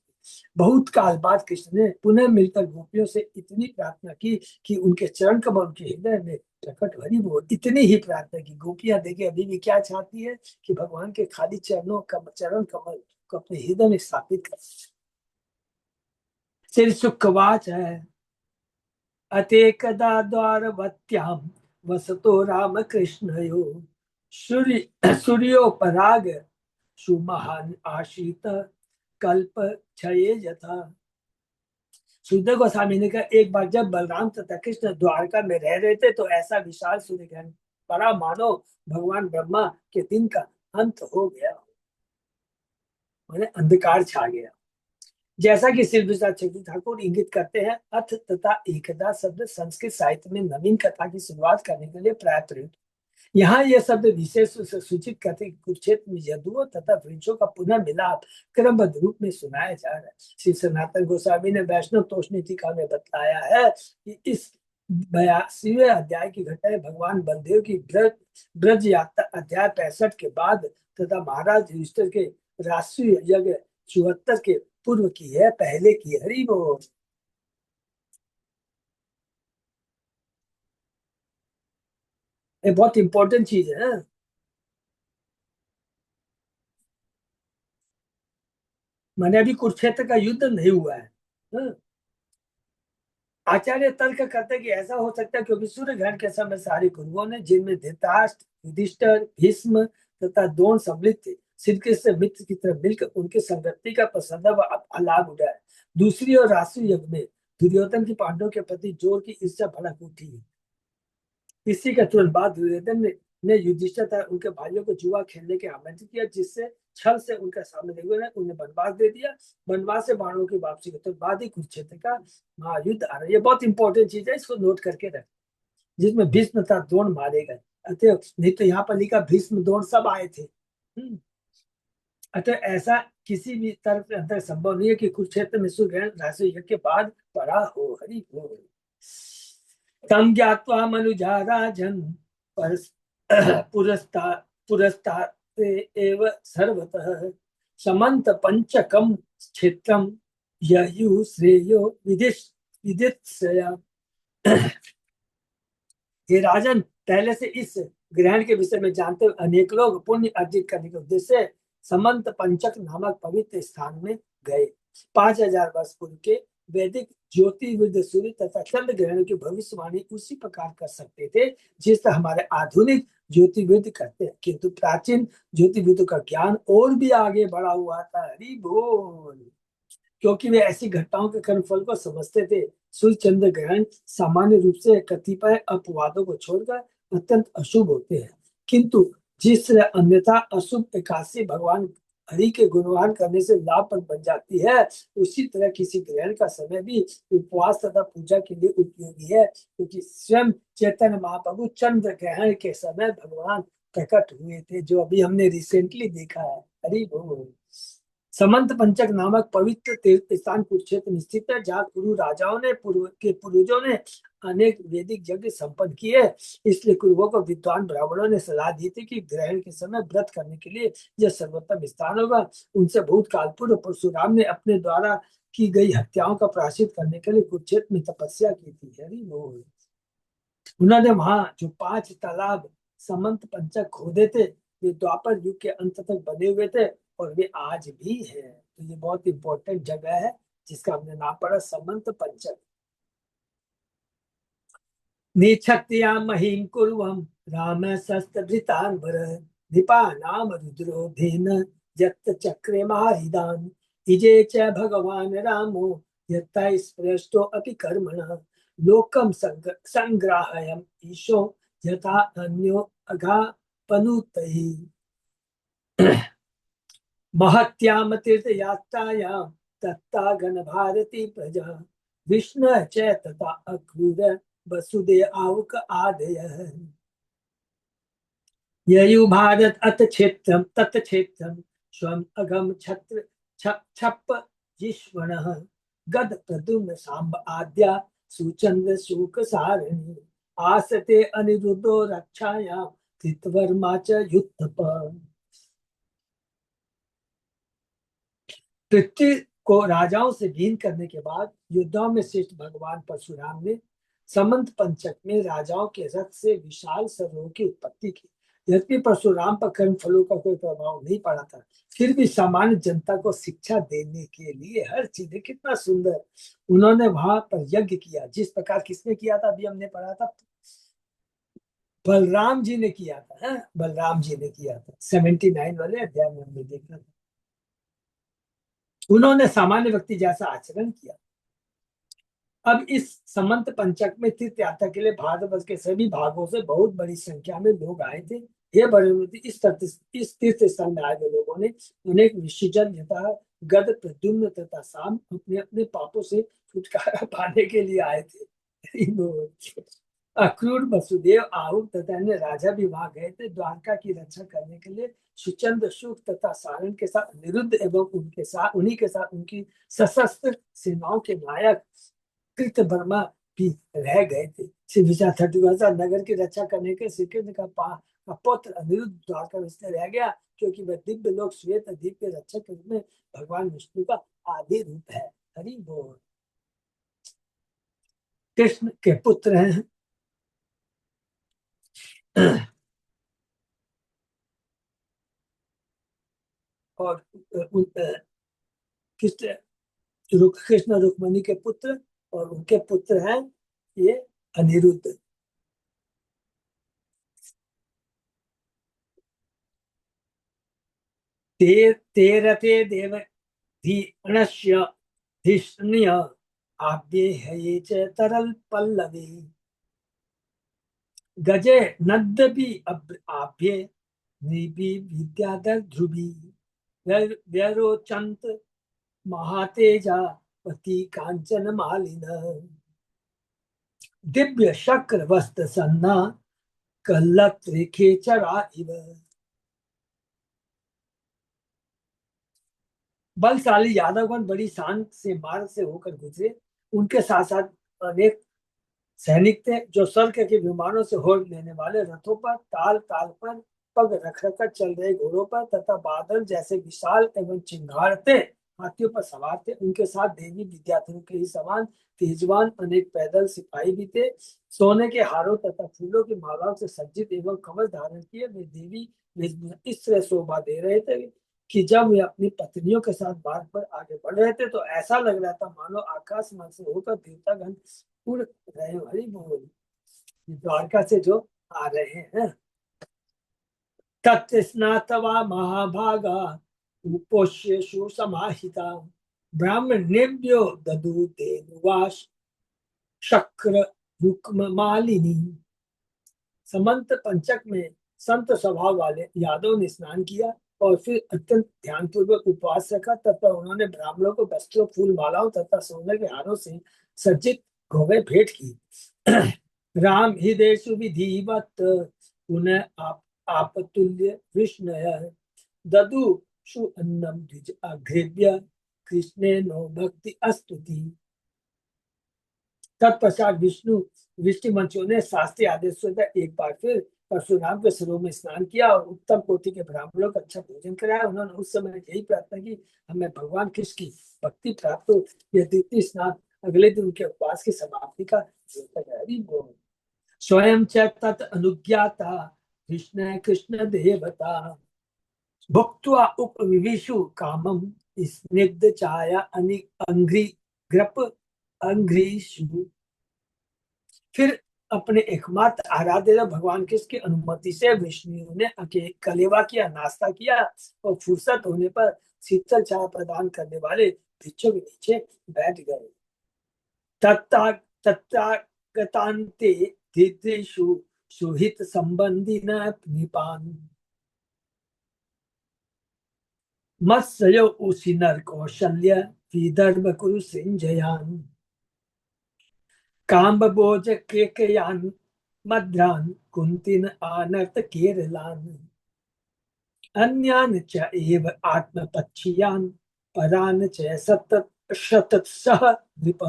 बहुत काल बाद कृष्ण ने पुनः मिलकर गोपियों से इतनी प्रार्थना की कि उनके चरण कमल उनके हृदय में प्रकट भरी वो इतनी ही प्रार्थना की। गोपियां देखे अभी भी क्या चाहती है कि भगवान के खाली चरणों का चरण कमल को अपने हृदय में स्थापित कर। श्री सुखवाच है, अतेकदा द्वारवत्यां वसतो राम कृष्णयो सूर्योपराग सुमहान आशीत कल्प क्षये यथा। सुखदेव गोस्वामी ने कहा, एक बार जब बलराम तथा कृष्ण द्वारका में रह रहे थे तो ऐसा विशाल सूर्य ग्रहण पड़ा मानो भगवान ब्रह्मा के दिन का अंत हो गया, माने अंधकार छा गया। जैसा कि श्री विश्वनाथ चक्रवर्ती ठाकुर इंगित करते हैं, अथ तथा एकदा शब्द संस्कृत साहित्य में नवीन कथा की शुरुआत करने के लिए प्राय प्रयुक्त। यहाँ यह शब्द विशेष रूप से सूचित करते हैं कि कुरुक्षेत्र में यदुओं तथा वृक्षों का पुनः मिलाप क्रमबद्ध रूप में सुनाया जा रहा है। श्री सनातन गोस्वामी ने वैष्णव तोषणी टीका में बताया है कि इस 82वें अध्याय की घटनाएं भगवान बलदेव की ब्रज यात्रा अध्याय 65 के बाद तथा महाराज युधिष्ठिर के राष्ट्रीय यज्ञ 74 के पूर्व की है, पहले की। हरि बोल। ये बहुत इंपॉर्टेंट चीज है। मैंने अभी कुरुक्षेत्र का युद्ध नहीं हुआ है। हाँ? आचार्य तर्क करते हैं कि ऐसा हो सकता है क्योंकि सूर्य ग्रहण के समय सारे कुरुओं ने, जिनमें धृतराष्ट्र, युधिष्ठिर, भीष्म तथा द्रोण सम्मिलित थे, श्री कृष्ण मित्र की तरफ मिलकर उनके संगति का प्रसन्न व लाभ उठाया। दूसरी ओर राष्ट्रीय युद्ध में दुर्योधन की पांडवों के प्रति जोर की ईर्ष्या भड़क उठी है। इसी के तुरंत बाद दुर्योधन ने युधिष्ठिर तथा उनके भाइयों को जुआ खेलने के आमंत्रित किया, जिससे छल से उनका सामने देखो ने उन्हें वनवास दे दिया। वनवास से बाणों की वापसी के तुरंत बाद ही कुरुक्षेत्र का महायुद्ध आ रहा है। ये बहुत इंपॉर्टेंट चीज है, इसको नोट करके रख, जिसमें भीष्म तथा द्रोण मारे गए। अतः नहीं तो यहाँ पर लिखा भीष्म द्रोण सब आए थे। अतः ऐसा किसी भी तरह के अंदर संभव नहीं है कि कुरुक्षेत्र में सूर्य राशि यज्ञ के बाद पड़ा हो। हरि बोल। तम ज्ञात्वा मनुजा राजन पुरस्ता पुरस्तात् एव सर्वतः समंत पंचकम क्षेत्रम ययु श्रेयो विदित्सया। हे राजन, पहले से इस ग्रहण के विषय में जानते हुए अनेक लोग पुण्य अर्जित करने के उद्देश्य से समंत पंचक नामक पवित्र स्थान में गए। 5000 वर्ष पूर्व के वैदिक ज्योतिर्विद सूर्य तथा चंद्र ग्रहण की भविष्यवाणी उसी प्रकार कर सकते थे जिस तरह हमारे आधुनिक ज्योतिर्विद करते हैं, किंतु प्राचीन ज्योतिर्विदों का ज्ञान और भी आगे बढ़ा हुआ था। हरि बोल। क्योंकि वे ऐसी घटनाओं के कर्मफल को समझते थे। सूर्य चंद्र ग्रहण सामान्य रूप से कतिपय अपवादों को छोड़कर अत्यंत अशुभ होते हैं, किंतु जिस तरह अन्यथा अशुभ एकादशी भगवान हरि के गुणगान करने से लाभप्रद बन जाती है, उसी तरह किसी ग्रहण का समय भी उपवास तथा पूजा के लिए उपयोगी है, क्योंकि स्वयं चैतन्य महाप्रभु चंद्र ग्रहण के समय भगवान प्रकट हुए थे, जो अभी हमने रिसेंटली देखा है। हरि बोल। समंत पंचक नामक पवित्र तीर्थ स्थान कुरुक्षेत्र में स्थित है, जहाँ कुरु राजाओं ने पूर्वजों ने अनेक वैदिक यज्ञ संपन्न किए। इसलिए कुरुओं को विद्वान ब्राह्मणों ने सलाह दी थी कि ग्रहण के समय व्रत करने के लिए यह सर्वोत्तम स्थान होगा। उनसे भूतकाल पूर्व परशुराम ने अपने द्वारा की गई हत्याओं का प्रायश्चित करने के लिए कुरुक्षेत्र में तपस्या की थी। हरि बोल। उन्होंने वहां जो 5 तालाब समंत पंचक खोदे थे, वे द्वापर युग के अंत तक बने हुए थे और वे आज भी है। तो ये बहुत इंपॉर्टेंट जगह है जिसका हमने नाम पढ़ा समंत पंचक। निक्षत्रिया महीम कुर्वम राम शस्त्रभृतान्वर नृपानाम रुद्रोधेन यत्त चक्रे मारिदान इजे च भगवान रामो यत्ता स्पृष्टो अपि कर्मणः लोकम संग्राहयम ईशो यथा अन्यो अघापनुतैः महत्याम तीर्थयात्रायां तत्ता गण भारती प्रजा विष्णु च तथा अक्रूर वसुदेव आवक आदयः ययु भारत अत क्षेत्रम तत् क्षेत्रम स्वयं अगम छत्र छप जिष्वणः गद प्रद्युम्न सांब आद्या सुचंद्र शूक सारिणी आसते अनिरुद्धो रक्षायां कृतवर्मा च युद्धप। पृथ्वी को राजाओं से विहीन करने के बाद युद्धों में श्रेष्ठ भगवान परशुराम ने समंत पंचक में राजाओं के रथ से विशाल सरोवर की उत्पत्ति की। यद्यपि परशुराम पर कर्म फलों का कोई प्रभाव नहीं पड़ा था, फिर भी सामान्य जनता को शिक्षा देने के लिए हर चीज कितना सुंदर उन्होंने वहां पर यज्ञ किया, जिस प्रकार किसने किया था अभी हमने पढ़ा था, बलराम जी ने किया था, हाँ? बलराम जी ने किया था, 79 वाले अध्याय में हमने देखा था। उन्होंने सामान्य व्यक्ति जैसा आचरण किया। अब इस समंत पंचक में तीर्थ यात्रा के लिए भारतवर्ष के सभी भागों से बहुत बड़ी संख्या में लोग आए थे। ये बड़ी इस तीर्थ स्थल में आए हुए लोगों ने उन्हें विसर्जन यथा गद प्रद्युम्न तथा साम अपने अपने पापों से छुटकारा पाने के लिए आए थे। अक्रूर वसुदेव आहूर तथा अन्य राजा भी वहां गए थे द्वारका की रक्षा करने के लिए। सुचंद्र शुक तथा सारण के साथ निरुद्ध एवं उनके साथ उन्हीं के साथ उनकी सशस्त्र सेनाओं के नायक कृत वर्मा भी रह गए थे। श्री विशाल नगर की रक्षा करने के श्री कृष्ण का पुत्र अनिरुद्ध द्वारका में रह गया, क्योंकि वह दिव्य लोक श्वेत द्वीप के रक्षक के रूप में भगवान विष्णु का आदि रूप है। हरि बोल। कृष्ण के पुत्र हैं और कृष्ण कृष्ण रुक्मणी के पुत्र, और उनके पुत्र हैं ये अनिरुद्ध। तेरते देव धीणस्य धिष्ण्य आव्ये हये च तरल पल्लवे गजे नद्यपि आभ्ये निबि विद्याधर ध्रुवी व्यरोचंत महातेजा पति कांचन मालिन दिव्य शक्र वस्त्र सन्ना कल्लत्र खेचरा इव। बलशाली यादवगण बड़ी शान से मार्ग से होकर गुजरे। उनके साथ साथ अनेक सैनिक थे जो स्वर्ग के विमानों से होड़ लेने वाले रथों पर ताल ताल पर पग रख रख कर चल रहे घोड़ों पर तथा बादल जैसे विशाल एवं चिंगारते हाथियों पर सवार थे। उनके साथ देवी विद्यार्थियों के ही समान तेजवान अनेक पैदल सिपाही भी थे। सोने के हारों तथा फूलों की मालाओं से सज्जित एवं कवच धारण किए वे देवी इस तरह शोभा दे रहे थे कि जब वे अपनी पत्नियों के साथ मार्ग पर आगे बढ़ रहे थे तो ऐसा लग रहा था मानो आकाश मार्ग से होकर देवतागण उड़ रहे। हरि बोल। द्वारका से जो आ रहे हैं। तत्स्नातवा महाभागा उपोष्येषु समाहिता ब्राह्मणेभ्यो ददु तेनुवास शक्र रुक्म मालिनी। समंत पंचक में संत स्वभाव वाले यादव ने स्नान किया और फिर अत्यंत ध्यानपूर्वक उपवास रखा तथा उन्होंने ब्राह्मणों को वस्त्रों फूल मालाओं तथा सोने के हारों से सज्जित घोड़े भेंट की। राम हृदय विधिवत पुनः आप तुल्य विष्णय ददु सु अन्नम द्विज अघ्रेभ्य कृष्णे नो भक्ति अस्तुति। तत्पश्चात विष्णु ऋषिमंचों ने शास्त्रीय आदेश से एक बार फिर परशुराम के सरोवर में स्नान किया और उत्तम कोटि के ब्राह्मणों का अच्छा भोजन कराया। उन्होंने उस समय यही प्रार्थना की हमें भगवान कृष्ण की भक्ति प्राप्त हो। यह द्वितीय स्नान अगले दिन उनके उपवास की समाप्ति का स्वयं च तत् अनुज्ञाता कृष्ण कृष्ण देवता भुक्त्वा उपविशु कामम स्निग्ध छाया अंग्री ग्रप अंग्रीषु। फिर अपने एकमात्र आराध्य भगवान कृष्ण की अनुमति से विष्णु ने कलेवा किया, नाश्ता किया और फुर्सत होने पर शीतल छाया प्रदान करने वाले वृक्षों के नीचे बैठ गए। तत्ता तत्तागतान्ते धीरेषु सुहित संबंधी न निपान मत्स्यो उसिनर कौशल्य विदर्भ कुरु सिंजयान काम्बोज केकयान मद्रान कुंतीन आनर्त केरलान अन्यान च एव आत्मपक्षीयान परान च शतत्सह नृप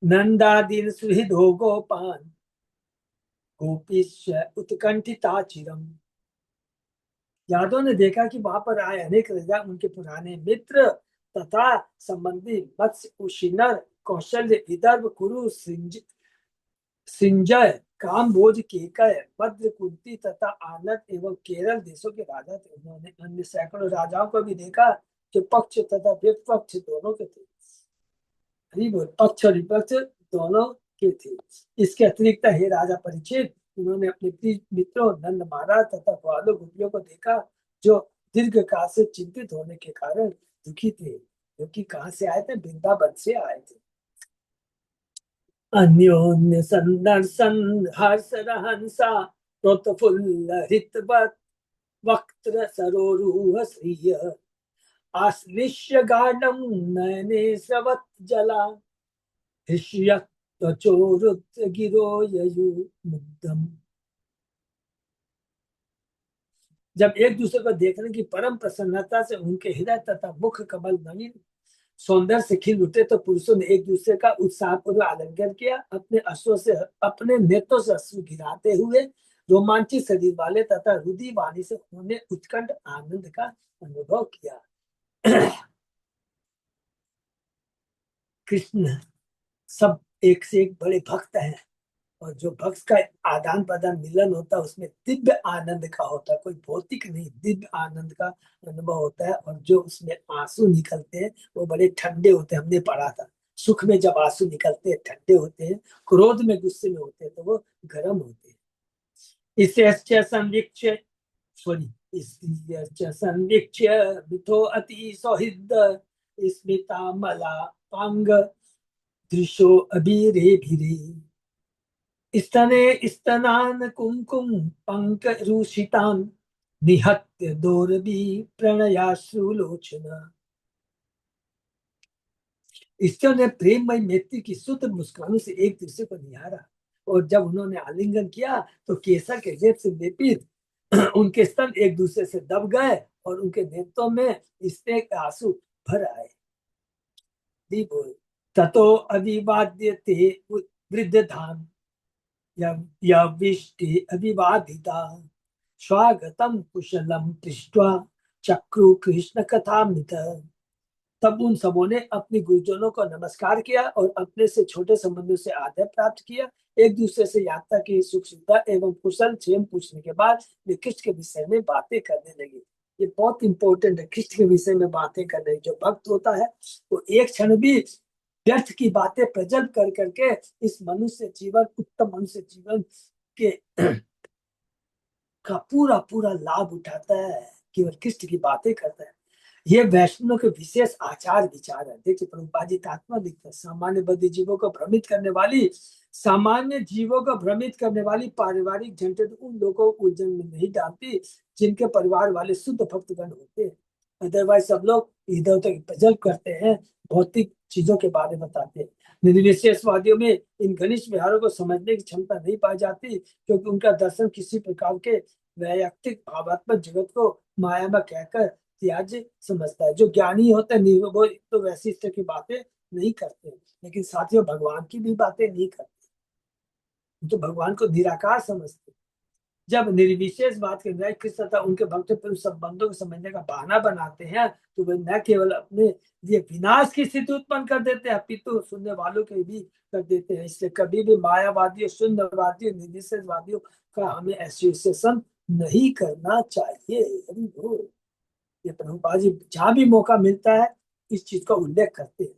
नंदादीन सुहृदो गोपान गोपीश्च उत्कंठिता चिरम। यादव ने देखा कि वहां पर आए अनेक राजा उनके पुराने मित्र तथा संबंधी मत्स्य उशिनर कौशल्य विदर्भ कुरु सिंजय काम्बोज केकय भद्र कुंती तथा आनंद एवं केरल देशों के राजा थे। उन्होंने अन्य सैकड़ों राजाओं को भी देखा जो पक्ष तथा विपक्ष दोनों के थे। बोल पक्ष और विपक्ष दोनों के थे। इसके अतिरिक्त हे राजा परीक्षित, उन्होंने अपने प्रिय मित्रों नंद महाराज तथा ग्वालों गोपियों को देखा, जो दीर्घ काल से चिंतित होने के कारण दुखी थे, क्योंकि कहाँ से आए थे, वृंदावन से आए थे। अन्योन्य संदर्शन हर्ष रहंसा प्रोतफुल्ल हितवत वक्त्र सरोरुह श्रिय आश्लिष्य गाढ़ं नयने स्रवत जला हृष्यत त्वचोरुत गिरो ययु मुग्धम। जब एक दूसरे को देखने की परम प्रसन्नता से उनके हृदय तथा मुख कमल नवीन सौंदर्य से खिल उठे, तो पुरुषों ने एक दूसरे का उत्साहपूर्वक आलिंगन किया, अपने अश्वों से अपने नेत्रों से अश्रु गिराते हुए रोमांचित शरीर वाले तथा रुधि वाणी से उन्होंने उत्कंठ आनंद का अनुभव किया। कृष्ण सब एक से एक बड़े भक्त हैं, और जो भक्त का आदान प्रदान मिलन होता है उसमें दिव्य आनंद का होता है, कोई भौतिक नहीं, दिव्य आनंद का अनुभव होता है। और जो उसमें आंसू निकलते हैं वो बड़े ठंडे होते हैं, हमने पढ़ा था। सुख में जब आंसू निकलते हैं ठंडे होते हैं, क्रोध में गुस्से में होते हैं तो वो गर्म होते हैं। इसे संवीक्ष्य सॉरी इस्य संवीक्ष्य मिथो अति सौहृद स्मिता मला पांग दृशो अबीरे भिरे स्तने स्तनान कुंकुम पंकरुषितान निहत्य दोरबी प्रणयाश्रुलोचना। स्त्रियों ने प्रेममय मैत्री की शुद्ध मुस्कानों से एक दूसरे को निहारा, और जब उन्होंने आलिंगन किया तो केसर के लेप से लेपित उनके स्तन एक दूसरे से दब गए और उनके नेत्रों में स्नेह के आंसू भर आए। ततो अभिवाद्य थे वृद्ध धाम या विष्टि अभिवादिता स्वागतम कुशलम पृष्ठा चक्रु कृष्ण कथामृत। तब उन सबों ने अपनी गुरुजनों को नमस्कार किया और अपने से छोटे संबंधियों से आदर प्राप्त किया। एक दूसरे से यात्रा की सुख सुविधा एवं कुशल क्षेम पूछने के बाद वे कृष्ण के विषय में बातें करने लगे। ये बहुत इंपॉर्टेंट है, कृष्ण के विषय में बातें करने। जो भक्त होता है वो एक क्षण भी व्यर्थ की बातें प्रजल्प कर करके इस मनुष्य जीवन, उत्तम मनुष्य जीवन के का पूरा पूरा लाभ उठाता है, केवल कृष्ण की बातें करता है। ये वैष्णव के विशेष आचार विचार है। देखिए प्रभुपाद जी तात्मा लिखते हैं, सामान्य बद्ध जीवों को भ्रमित करने वाली पारिवारिक झंझट उन लोगों को उलझन में नहीं डालती जिनके परिवार वाले शुद्ध भक्तगण होते हैं। अदरवाइज सब लोग इधर उधर प्रजल्प करते हैं, भौतिक चीजों के बारे में बताते हैं। निर्विशेषवादियों में इन घनिष्ठ विहारों को समझने की क्षमता नहीं पाई जाती, क्योंकि उनका दर्शन किसी प्रकार के वैयक्तिक भावात्मक जगत को माया में कहकर त्याज्य समझता है। जो ज्ञानी होते हैं वो तो वैसी तरह की बातें नहीं करते, लेकिन साथियों भगवान की भी बातें नहीं करते, तो भगवान को निराकार समझते। जब निर्विशेष बात के न्याय कृष्ण तथा उनके भक्त पर संबंधों को समझने का बहाना बनाते हैं, तो वे न केवल अपने लिए विनाश की स्थिति उत्पन्न कर देते हैं, अपितु सुनने वालों के भी कर देते हैं। इसलिए कभी भी मायावादियों, शून्यवादियों, निर्विशेषवादियों का हमें एसोसिएशन नहीं करना चाहिए। हरि बोल। ये प्रभुपाद जी जहां भी मौका मिलता है इस चीज का उल्लेख करते हैं।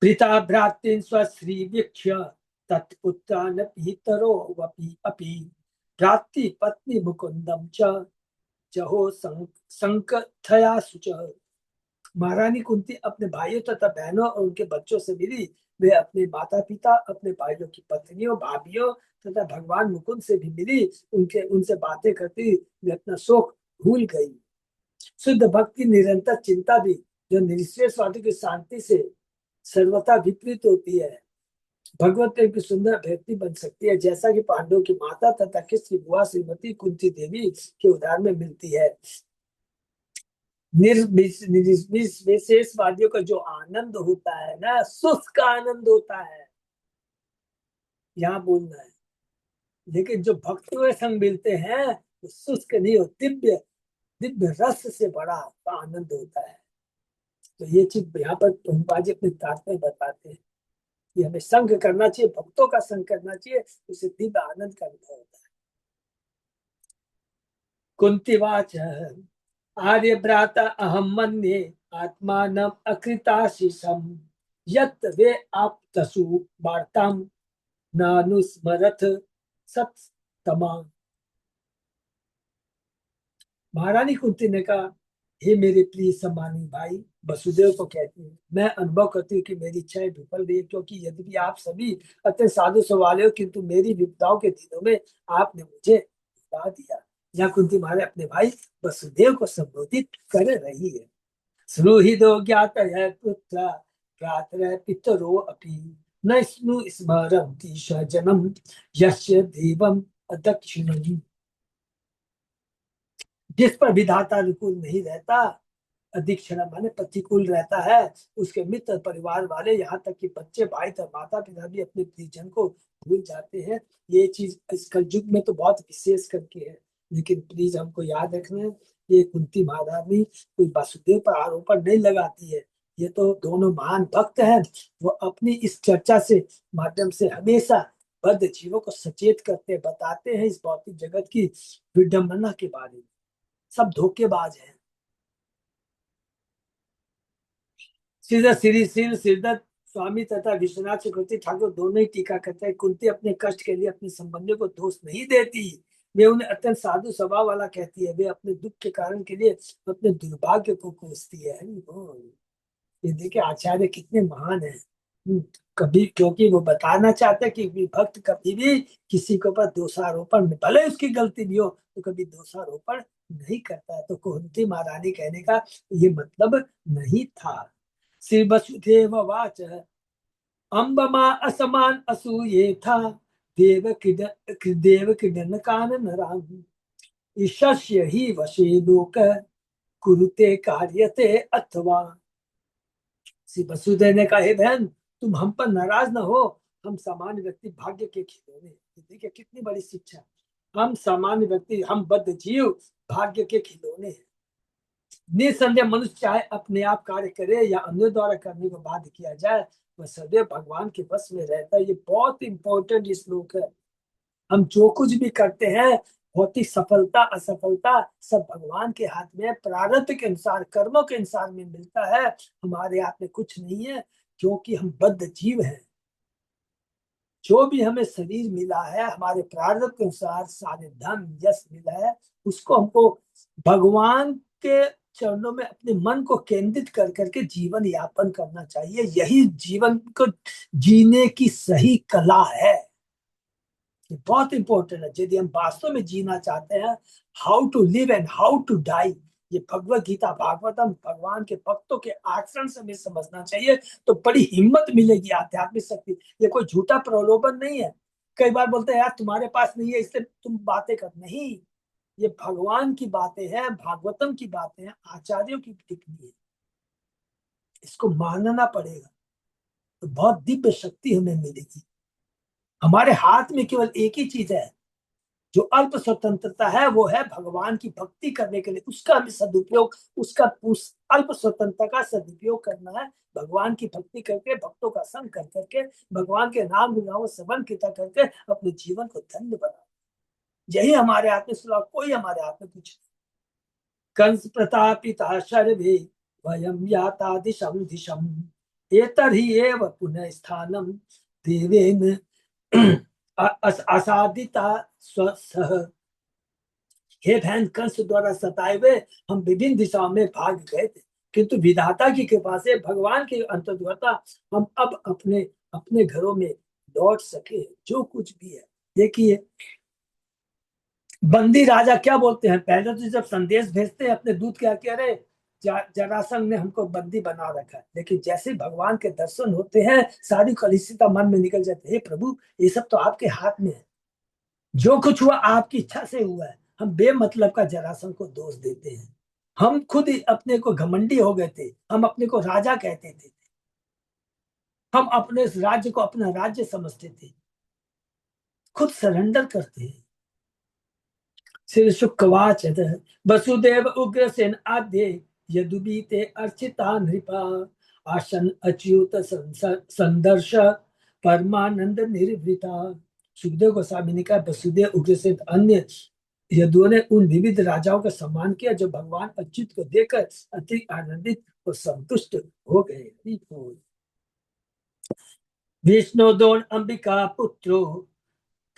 प्रीता भ्रातृन स्वश्री वीक्ष्य तत्पुत्रान पितरो वपि अपि भ्रातृ पत्नी मुकुंदम च जहो संकथया सुच। महारानी कुंती अपने भाइयों तथा बहनों और उनके बच्चों से मिली। वे अपने माता पिता, अपने भाइयों की पत्नियों, भाभियों तथा भगवान मुकुंद से भी मिली। उनसे बातें करती वे अपना शोक भूल गई। शुद्ध भक्त की निरंतर चिंता भी, जो निःश्रेषवादी की शांति से सर्वथा विपरीत होती है, भगवत प्रेम की सुंदर व्यक्ति बन सकती है, जैसा कि पांडवों की माता तथा कृष्ण की बुआ श्रीमती कुंती देवी के उदाहरण में मिलती है। निर्विशेषवादियों का जो आनंद होता है ना, सुख का आनंद होता है, यहाँ बोलना है। लेकिन जो भक्तों के संग मिलते हैं वो शुष्क नहीं हो, दिव्य दिव्य रस से बड़ा आनंद होता है। तो ये चीज यहाँ पर प्रभुपाद जी अपने तात्पर्य बताते हैं कि हमें संग करना चाहिए, भक्तों का संग करना चाहिए, उससे दिव्य आनंद का अनुभव होता है। कुंतीवाच आर्य भ्राता अहम मन्ये आत्मानम अकृताशीषम यत् वे आप्तसु वार्ताम नानुस्मरथ सत्तमा। महारानी कुंती ने कहा, हे मेरे प्रिय सम्मानी भाई, वसुदेव को कहती है, मैं अनुभव करती हूँ कि मेरी इच्छाएं विफल रही है, क्योंकि यद्यपि आप सभी अत्यंत साधु स्वभाव हो, किंतु मेरी विपदाओं के दिनों में आपने मुझे भुला दिया। यहाँ कुंती महारानी अपने भाई वसुदेव को संबोधित कर रही है। सुहृदो ज्ञात है पुत्र भ्रातर पितरो अपि न स्नु स्मरन्ति स्वजनम यस्य देवम अदक्षिणम्। जिस पर विधाता अनुकूल नहीं रहता, अधिक्षण माने प्रतिकूल रहता है, उसके मित्र परिवार वाले, यहाँ तक कि बच्चे भाई तक माता पिता भी अपने प्रियजन को भूल जाते हैं। ये चीज इस कलयुग में तो बहुत विशेष करके है। लेकिन प्लीज हमको याद रखना, ये कुंती महारानी कोई वासुदेव पर आरोपण नहीं लगाती है, ये तो दोनों महान भक्त हैं। वो अपनी इस चर्चा से माध्यम से हमेशा बद्ध जीवों को सचेत करते बताते हैं इस भौतिक जगत की विडंबना के बारे में। सब धोखेबाज हैं। श्रीधर श्री सिरदत्त स्वामी तथा विश्वनाथ चक्रवर्ती ठाकुर दोनों ही टीका करते हैं, कुंती अपने कष्ट के लिए अपने संबंधियों को दोष नहीं देती, वे उन्हें अत्यंत साधु स्वभाव वाला कहती है। वे अपने दुख के कारण के लिए अपने दुर्भाग्य को कोसती है। हरि बोल। ये देखिए आचार्य कितने महान है। कभी, क्योंकि वो बताना चाहते हैं कि भक्त कभी भी किसी के ऊपर दोषारोपण में, भले उसकी गलती भी हो, तो कभी दोषारोपण नहीं करता है। तो कुंती महारानी कहने का ये मतलब नहीं था। श्री वसुदेव वाच अम्बमा असमान असूये था देव किडन कानन राम ईशस्य ही वशे लोक कुरुते कार्यते अथवा। श्री वसुदेव ने कहा, हे बहन, तुम हम पर नाराज न हो, हम सामान्य व्यक्ति भाग्य के खिलौने। देखिए कितनी बड़ी शिक्षा। हम सामान्य व्यक्ति, हम बद्ध जीव भाग्य के खिलौने हैं। निसंदेह मनुष्य चाहे अपने आप कार्य करे या अन्य द्वारा करने को बाध्य किया जाए, वह सदैव भगवान के बस में रहता है। ये बहुत इंपॉर्टेंट श्लोक है। हम जो कुछ भी करते हैं, भौतिक सफलता असफलता सब भगवान के हाथ में, प्रारब्ध के अनुसार कर्मों के अनुसार में मिलता है। हमारे हाथ में कुछ नहीं है, क्योंकि हम बद्ध जीव हैं। जो भी हमें शरीर मिला है, हमारे प्रारब्ध के अनुसार सारे धन यश मिला है, उसको हमको भगवान के चरणों में अपने मन को केंद्रित कर करके जीवन यापन करना चाहिए। यही जीवन को जीने की सही कला है। ये बहुत इंपॉर्टेंट है। यदि हम वास्तव में जीना चाहते हैं, how to live and how to die, ये भगवत गीता भागवतम भगवान के भक्तों के आचरण से हमें समझना चाहिए, तो बड़ी हिम्मत मिलेगी, आध्यात्मिक शक्ति। ये कोई झूठा प्रलोभन नहीं है। कई बार बोलते हैं यार तुम्हारे पास नहीं है इसलिए तुम बातें कर, नहीं, ये भगवान की बातें हैं, भागवतम की बातें हैं, आचार्यों की टिप्पणी है, इसको मानना पड़ेगा, तो बहुत दिव्य शक्ति हमें मिलेगी। हमारे हाथ में केवल एक ही चीज है, जो अल्प स्वतंत्रता है, वो है भगवान की भक्ति करने के लिए उसका हमें सदुपयोग, उस अल्प स्वतंत्रता का सदुपयोग करना है। भगवान की भक्ति करके, भक्तों का संग कर करके, भगवान के नाम गुनाहों श्रवण कीर्तन करके अपने जीवन को धन्य बना। यही हमारे हाथ में, सिवा कोई हमारे हाथ में कुछ नहीं। कंस प्रतापिता शर्वे वयम याता दिशम दिशम एतर्हि एव पुनः स्थानम देवेन असादिता स्वसह। हे बहन, कंस द्वारा सताए हुए हम विभिन्न दिशाओं में भाग गए थे, किंतु विधाता की कृपा से, भगवान के अंतर्द्वारा हम अब अपने अपने घरों में लौट सके। जो कुछ भी है, देखिए बंदी राजा क्या बोलते हैं, पहले तो जब संदेश भेजते हैं अपने दूत, क्या कह रहे, जरासंध ने हमको बंदी बना रखा है। लेकिन जैसे भगवान के दर्शन होते हैं, सारी कलुषितता मन में निकल जाती है। हे प्रभु, ये सब तो आपके हाथ में है, जो कुछ हुआ आपकी इच्छा से हुआ है। हम बेमतलब का जरासंध को दोष देते हैं। हम खुद ही अपने को घमंडी हो गए थे, हम अपने को राजा कहते थे, हम अपने राज्य को अपना राज्य समझते थे, खुद सरेंडर करते हैं। श्री शुकवाच वसुदेव उग्रसेन आद्य यदुबीते अर्चिता नृपा आसन अच्युत संदर्श परमानंद निर्वृता। सुखदेव गोस्वामी ने कहा, वसुदेव उग्रसेन अन्य यदुओं ने उन विविध राजाओं का सम्मान किया जो भगवान अच्युत को देखकर अति आनंदित और संतुष्ट हो गए। विष्णुदोन अंबिका पुत्रो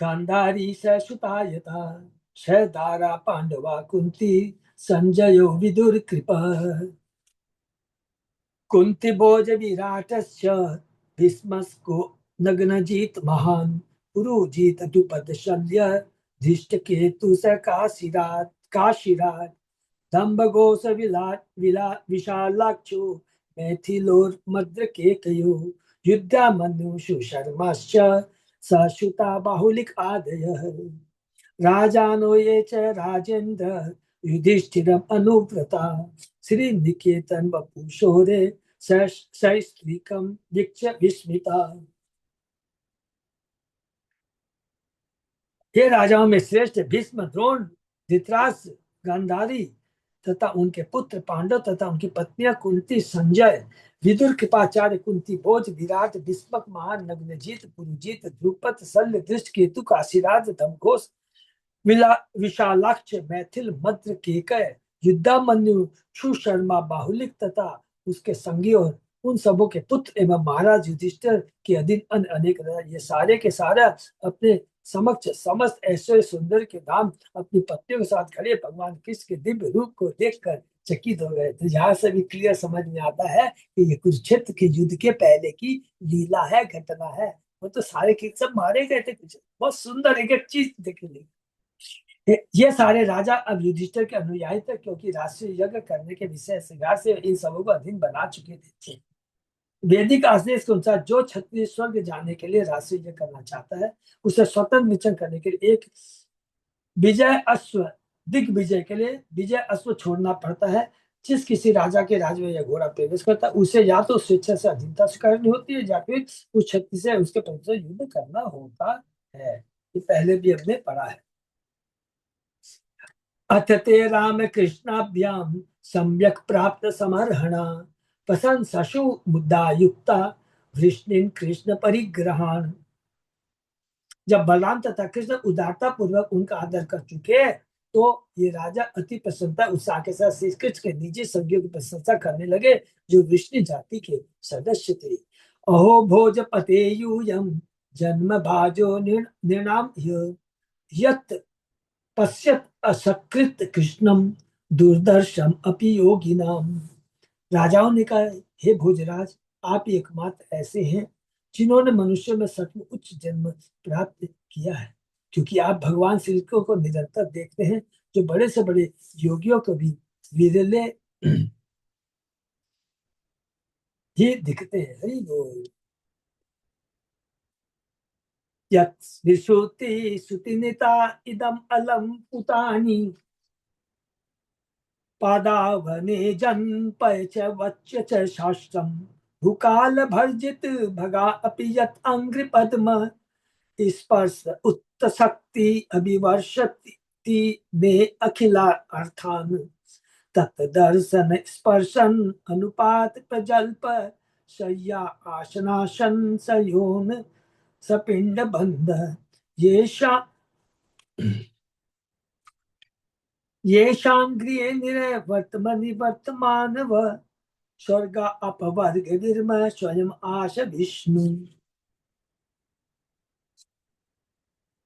गांधारी ससुतायता शदारा पांडवा कुंती संजयो विदुर कृपा कुंती भोज विराटस्य भीष्मस्को नग्नजीत महान पुरुजीत द्रुपद शल्य धृष्ट केतु स काशिराज दंभ घोष विशालाक्षो मैथिलोर मद्र केकयो युद्धामन्यु सुशर्मश्च सश्रुता बाहुलिक आदयः राजानो ये च राजेन्द्र युधिष्ठिरम अनुव्रता श्री निकेतन वपुषोरे सस्त्रीकम वीक्ष्य विस्मिता। ये राजाओं में श्रेष्ठ भीष्म द्रोण धृतराष्ट्र गांधारी तथा उनके पुत्र पांडव तथा उनकी पत्नियां कुंती संजय विदुर कृपाचार्य कुंती भोज विराट भीष्मक महान नग्नजीत पुरुजीत द्रुपद शल्य दृष्ट केतु काशीराज धमघोष विशालाक्ष मैथिल मद्र केकय युद्धामन्यु सुशर्मा बाहुलिक तथा उसके संगी और उन सबों के पुत्र एवं महाराज युधिष्ठिर के अधीन अनेक ये सारे के सारा अपने समक्ष समस्त ऐश्वर्य सुंदर के धाम अपनी पत्नियों के साथ खड़े भगवान कृष्ण के दिव्य रूप को देखकर चकित हो गए। तो यहाँ से भी क्लियर समझ में आता है कि ये कुरुक्षेत्र के युद्ध के पहले की लीला है, घटना है। वो तो सारे के सब मारे गए थे, कुछ बहुत सुंदर एक एक चीज देखेंगे। ये सारे राजा अब युधिष्ठिर के अनुयायी थे, क्योंकि राष्ट्रीय यज्ञ करने के विषय से इन सबों को अधीन बना चुके थे। वैदिक आदेश के अनुसार जो क्षत्रिय स्वर्ग जाने के लिए राष्ट्रीय यज्ञ करना चाहता है, उसे स्वतंत्र विचरण करने के लिए एक विजय अश्व दिग्विजय के लिए विजय अश्व छोड़ना पड़ता है। जिस किसी राजा के राज्य में यह घोड़ा प्रवेश करता है, उसे या तो स्वेच्छा से अधीनता स्वीकारनी होती है या फिर उस क्षत्रिय से उसके प्रति युद्ध करना होता है। ये पहले भी हमने पढ़ा है। अथ ते राम कृष्णाभ्याम सम्यक प्राप्त समर्हणा प्रशंसशु मुद्दा युक्ता वृष्णिन कृष्ण परिग्रहान। जब बलराम तथा कृष्ण उदारता पूर्वक उनका आदर कर चुके, तो ये राजा अति प्रसन्नता उत्साह के साथ श्री कृष्ण के निजी संगियों की प्रशंसा करने लगे, जो विष्णु जाति के सदस्य थे। अहो भोजपते यूयम जन्म भाजो निर्णाम यत् पश्यत असकृत कृष्णम दुर्दर्शम अपि योगिनाम। राजाओं ने कहा, हे भोजराज, आप एकमात्र ऐसे हैं जिन्होंने मनुष्य में सचमुच उच्च जन्म प्राप्त किया है, क्योंकि आप भगवान श्री कृष्ण को निरंतर देखते हैं, जो बड़े से बड़े योगियों को भी विरले ही दिखते हैं। हरि बोल। यत्सुति सुतिनिता इदम अलम पुतानी पादावने जन्पय च वच्य च शास्त्रम भूकाल भर्जित भगा अपि यत् अंग्रि पद्म स्पर्श उत्तशक्ति अभिवर्षति ने अखिला अर्थान तत्दर्शन स्पर्शन अनुपात प्रजल्प शय्या आसनासन सयोन सपिंड बंध येषा येषां गृहे निरवर्तमनि वर्तमानव स्वर्ग अपवर्ग विर्म स्वयं आश विष्णु।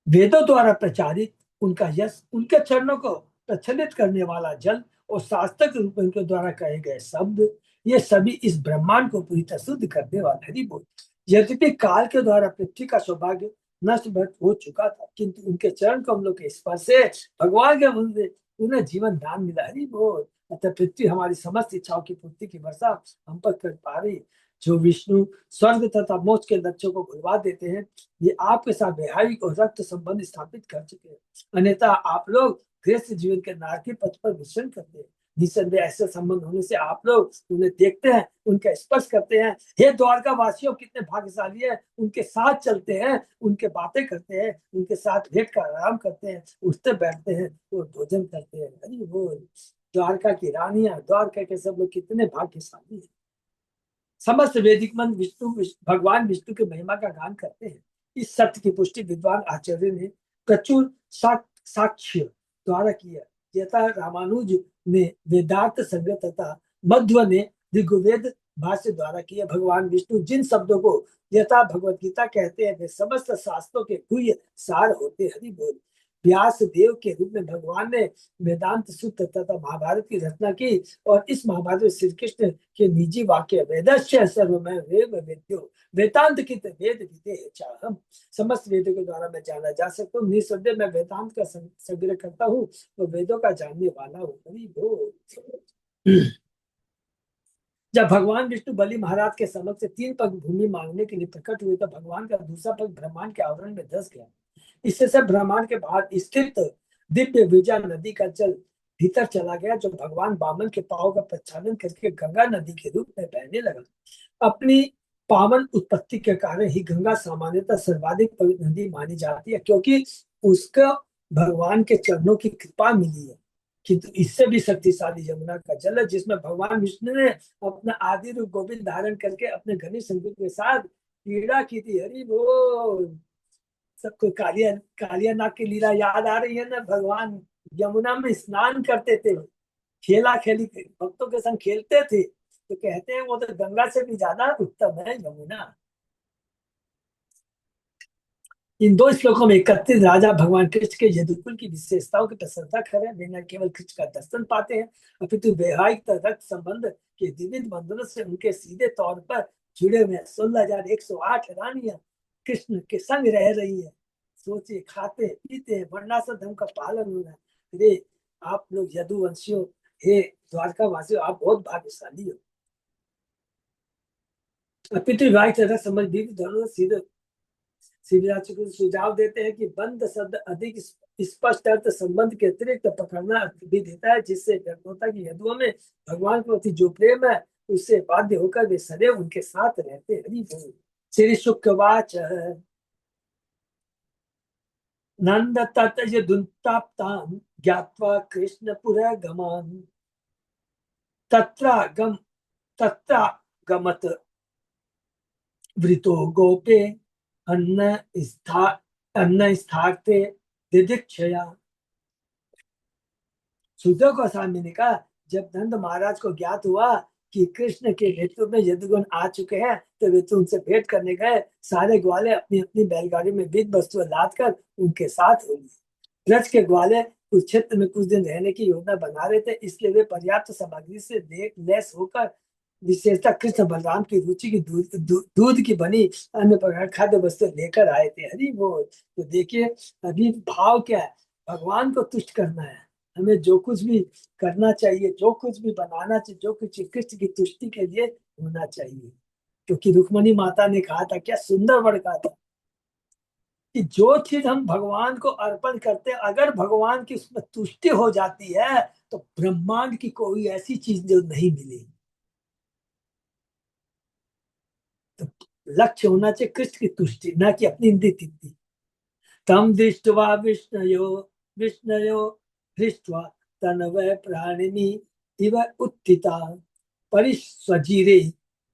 वेदों द्वारा प्रचारित उनका यश, उनके चरणों को प्रचलित करने वाला जल और शास्त्र के रूप में उनके द्वारा कहे गए शब्द, ये सभी इस ब्रह्मांड को पूरी तरह शुद्ध करने वाले। हरि बोल। यद्यपि काल के द्वारा पृथ्वी का सौभाग्य नष्ट हो चुका था, किंतु उनके चरण कमलों के स्पर्श से भगवान के मुझे उन्हें जीवन दान मिला। हरि बोल। अतः पृथ्वी हमारी समस्त इच्छाओं की पूर्ति की वर्षा हम पर कर पा रही। जो विष्णु स्वर्ग तथा मोक्ष के लक्ष्यों को भुलवा देते हैं, ये आपके साथ वैवाहिक और रक्त संबंध स्थापित कर चुके हैं, अन्यथा आप लोग गृहस्थ जीवन के नारकी पथ पर विचरण करते हैं। निसंदेह ऐसे संबंध होने से आप लोग उन्हें देखते हैं, उनका स्पर्श करते हैं। हे द्वारका वासियों, कितने भाग्यशाली है, उनके साथ चलते हैं, उनके बातें करते हैं, उनके साथ बैठ कर आराम करते हैं, उठते बैठते हैं और भोजन करते हैं। हरि बोल। द्वारका की रानियां, द्वारका के सब लोग कितने भाग्यशाली है। समस्त वैदिक मन भगवान विष्णु के महिमा का गान करते हैं। इस सत्य की पुष्टि विद्वान आचार्य ने प्रचुर साक्ष्य द्वारा किया। यथा रामानुज ने वेदांत संग्रह तथा मध्व ने ऋग्वेद भाष्य द्वारा किए। भगवान विष्णु जिन शब्दों को यथा भगवत गीता कहते हैं वे समस्त शास्त्रों के गुह्य सार होते। हरि बोल। व्यास देव के रूप में भगवान ने वेदांत सूत्र तथा महाभारत की रचना की और इस महाभारत में श्री कृष्ण के निजी वाक्य वेदस्य सर्वमय वेद वेद्यो वेदांत की वेद विदे चाहम, समस्त वेदों के द्वारा मैं जाना जा सकता हूँ। निसंदेह मैं वेदांत का संग्रह करता हूँ और वेदों का जानने वाला हूँ। हरि बोल। जब भगवान विष्णु बलि महाराज के समक्ष तीन पग भूमि मांगने के लिए प्रकट हुए तो भगवान का दूसरा पग ब्रह्मांड के आवरण में धस गया। इससे सब ब्रह्मांड के बाहर स्थित दिव्य विजय नदी का जल भीतर चला गया जो भगवान वामन के पांव का प्रक्षालन करके गंगा नदी के रूप में बहने लगा। अपनी पावन उत्पत्ति के कारण ही गंगा सामान्यतः सर्वाधिक पवित्र नदी मानी जाती है क्योंकि उसका भगवान के चरणों की कृपा मिली है। किंतु इससे भी शक्तिशाली यमुना का जल है जिसमें भगवान विष्णु ने अपना आदि रूप गोविंद धारण करके अपने घनी संगीत के साथ क्रीड़ा की थी। हरि बोल। सबको कालिया कालिया नाग की लीला याद आ रही है ना। भगवान यमुना में स्नान करते थे, खेला खेली भक्तों के संग खेलते थे, तो कहते हैं वो तो गंगा से भी ज्यादा उत्तम है यमुना। इन दो श्लोकों में एकत्रित राजा भगवान कृष्ण के यदुकुल की विशेषताओं की प्रशंसा कर रहे हैं। वे न केवल कृष्ण का दर्शन पाते हैं अपितु वैवाहिक रक्त संबंध के विविध बंधनों से उनके सीधे तौर पर जुड़े हुए हैं। 16,108 रानियां कृष्ण के संग रह रही है। सोचिए, खाते पीते हैं, वर्णाश्रम धर्म का पालन हो रहा है। अरे आप लोग यदुवंशियों, हे द्वारका वासियों, आप बहुत भाग्यशाली हो। अपितु वैवाहिक रक्त संबंध विविध धर्मों से सीधे शिवराज को सुझाव देते हैं कि बंद शब्द अधिक स्पष्ट अर्थ संबंध के अतिरिक्त पकड़ना भी देता है जिससे व्यक्त होता कि यदुओं में भगवान के प्रति जो प्रेम है उससे बाध्य होकर वे सदैव उनके साथ रहते। हरि बोल। श्री शुकवाच नंद तत यदुन्ताप्तान् ज्ञात्वा कृष्णपुरगमान् तत्रागम तत्रागमत वृतो गोपे अन्न स्था अन्न स्थार्थे दिदीक्षया। सुधो गोस्वामी ने कहा जब नंद महाराज को ज्ञात हुआ कि कृष्ण के नेतृत्व में यदुगुण आ चुके हैं तो वे तो उनसे भेंट करने गए। सारे ग्वाले अपनी अपनी बैलगाड़ी में विविध वस्तुएं लाद कर उनके साथ हो लिए। ब्रज के ग्वाले उस क्षेत्र में कुछ दिन रहने की योजना बना रहे थे, इसलिए वे पर्याप्त सामग्री से लैस होकर विशेषता कृष्ण बलराम की रुचि की दूध की बनी अन्य प्रकार खाद्य वस्तु लेकर आए थे। हरि बोल। तो देखिए अभी भाव क्या है, भगवान को तुष्ट करना है। हमें जो कुछ भी करना चाहिए, जो कुछ भी बनाना चाहिए, जो कुछ कृष्ण की तुष्टि के लिए होना चाहिए। क्योंकि रुक्मणी माता ने कहा था, क्या सुंदर वर्ड कहा था कि जो चीज हम भगवान को अर्पण करते हैं अगर भगवान की उसमें तुष्टि हो जाती है तो ब्रह्मांड की कोई ऐसी चीज जो नहीं मिलेगी। तो लक्ष्य होना चाहिए कृष्ण की तुष्टि, ना कि अपनी इंद्रिय तृप्ति। तम दृष्टवा विष्णयो हृष्टवा तनवै प्राणिनी इव उत्थिता परिस्वजीरे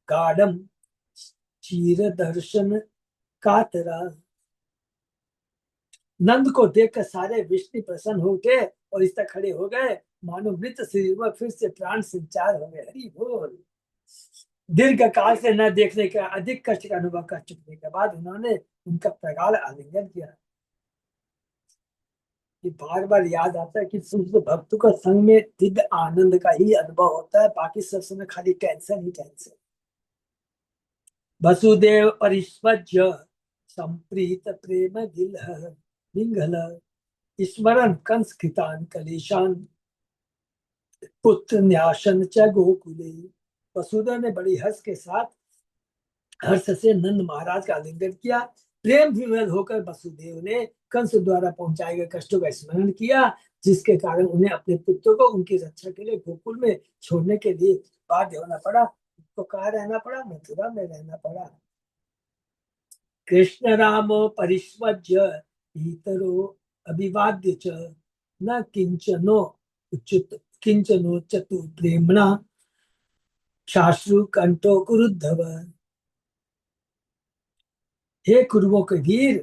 गाढ़म चीर दर्शन कातरा। नंद को देखकर सारे विष्णु प्रसन्न हो उठे और इस तक खड़े हो गए मानो मृत शरीर में फिर से प्राण संचार हो गए। हरि बोल। दीर्घ काल से न देखने का अधिक कष्ट का अनुभव कर चुकने के बाद उन्होंने उनका प्रगाढ़ आलिंगन किया। कि बार बार याद आता है कि शुद्ध भक्तों का संग में दिव्य आनंद का ही अनुभव होता है, बाकी सब समय खाली टेंशन ही टेंशन। वसुदेव परिष्वज्य संप्रीत प्रेम विंगल स्मरण कंस कृतान कलेशान पुत्र न्यासन च गोकुले। वसुदेव ने बड़ी हर्ष के साथ हर्ष से नंद महाराज का आलिंगन किया। प्रेम विवल होकर वसुदेव ने कंस द्वारा पहुंचाए गए कष्टों का स्मरण किया जिसके कारण उन्हें अपने पुत्र को उनकी रक्षा के लिए गोकुल में छोड़ने के लिए बाध्य होना पड़ा। तो कहाँ रहना पड़ा? मथुरा में रहना पड़ा। कृष्ण रामो परिष्वज्य भीतरो अभिवाद्य च न किंचनो उच्युत किंचनो चतु प्रेमणा शाश्रु कंठो कुरुद्धव। हे कुरुओं के वीर,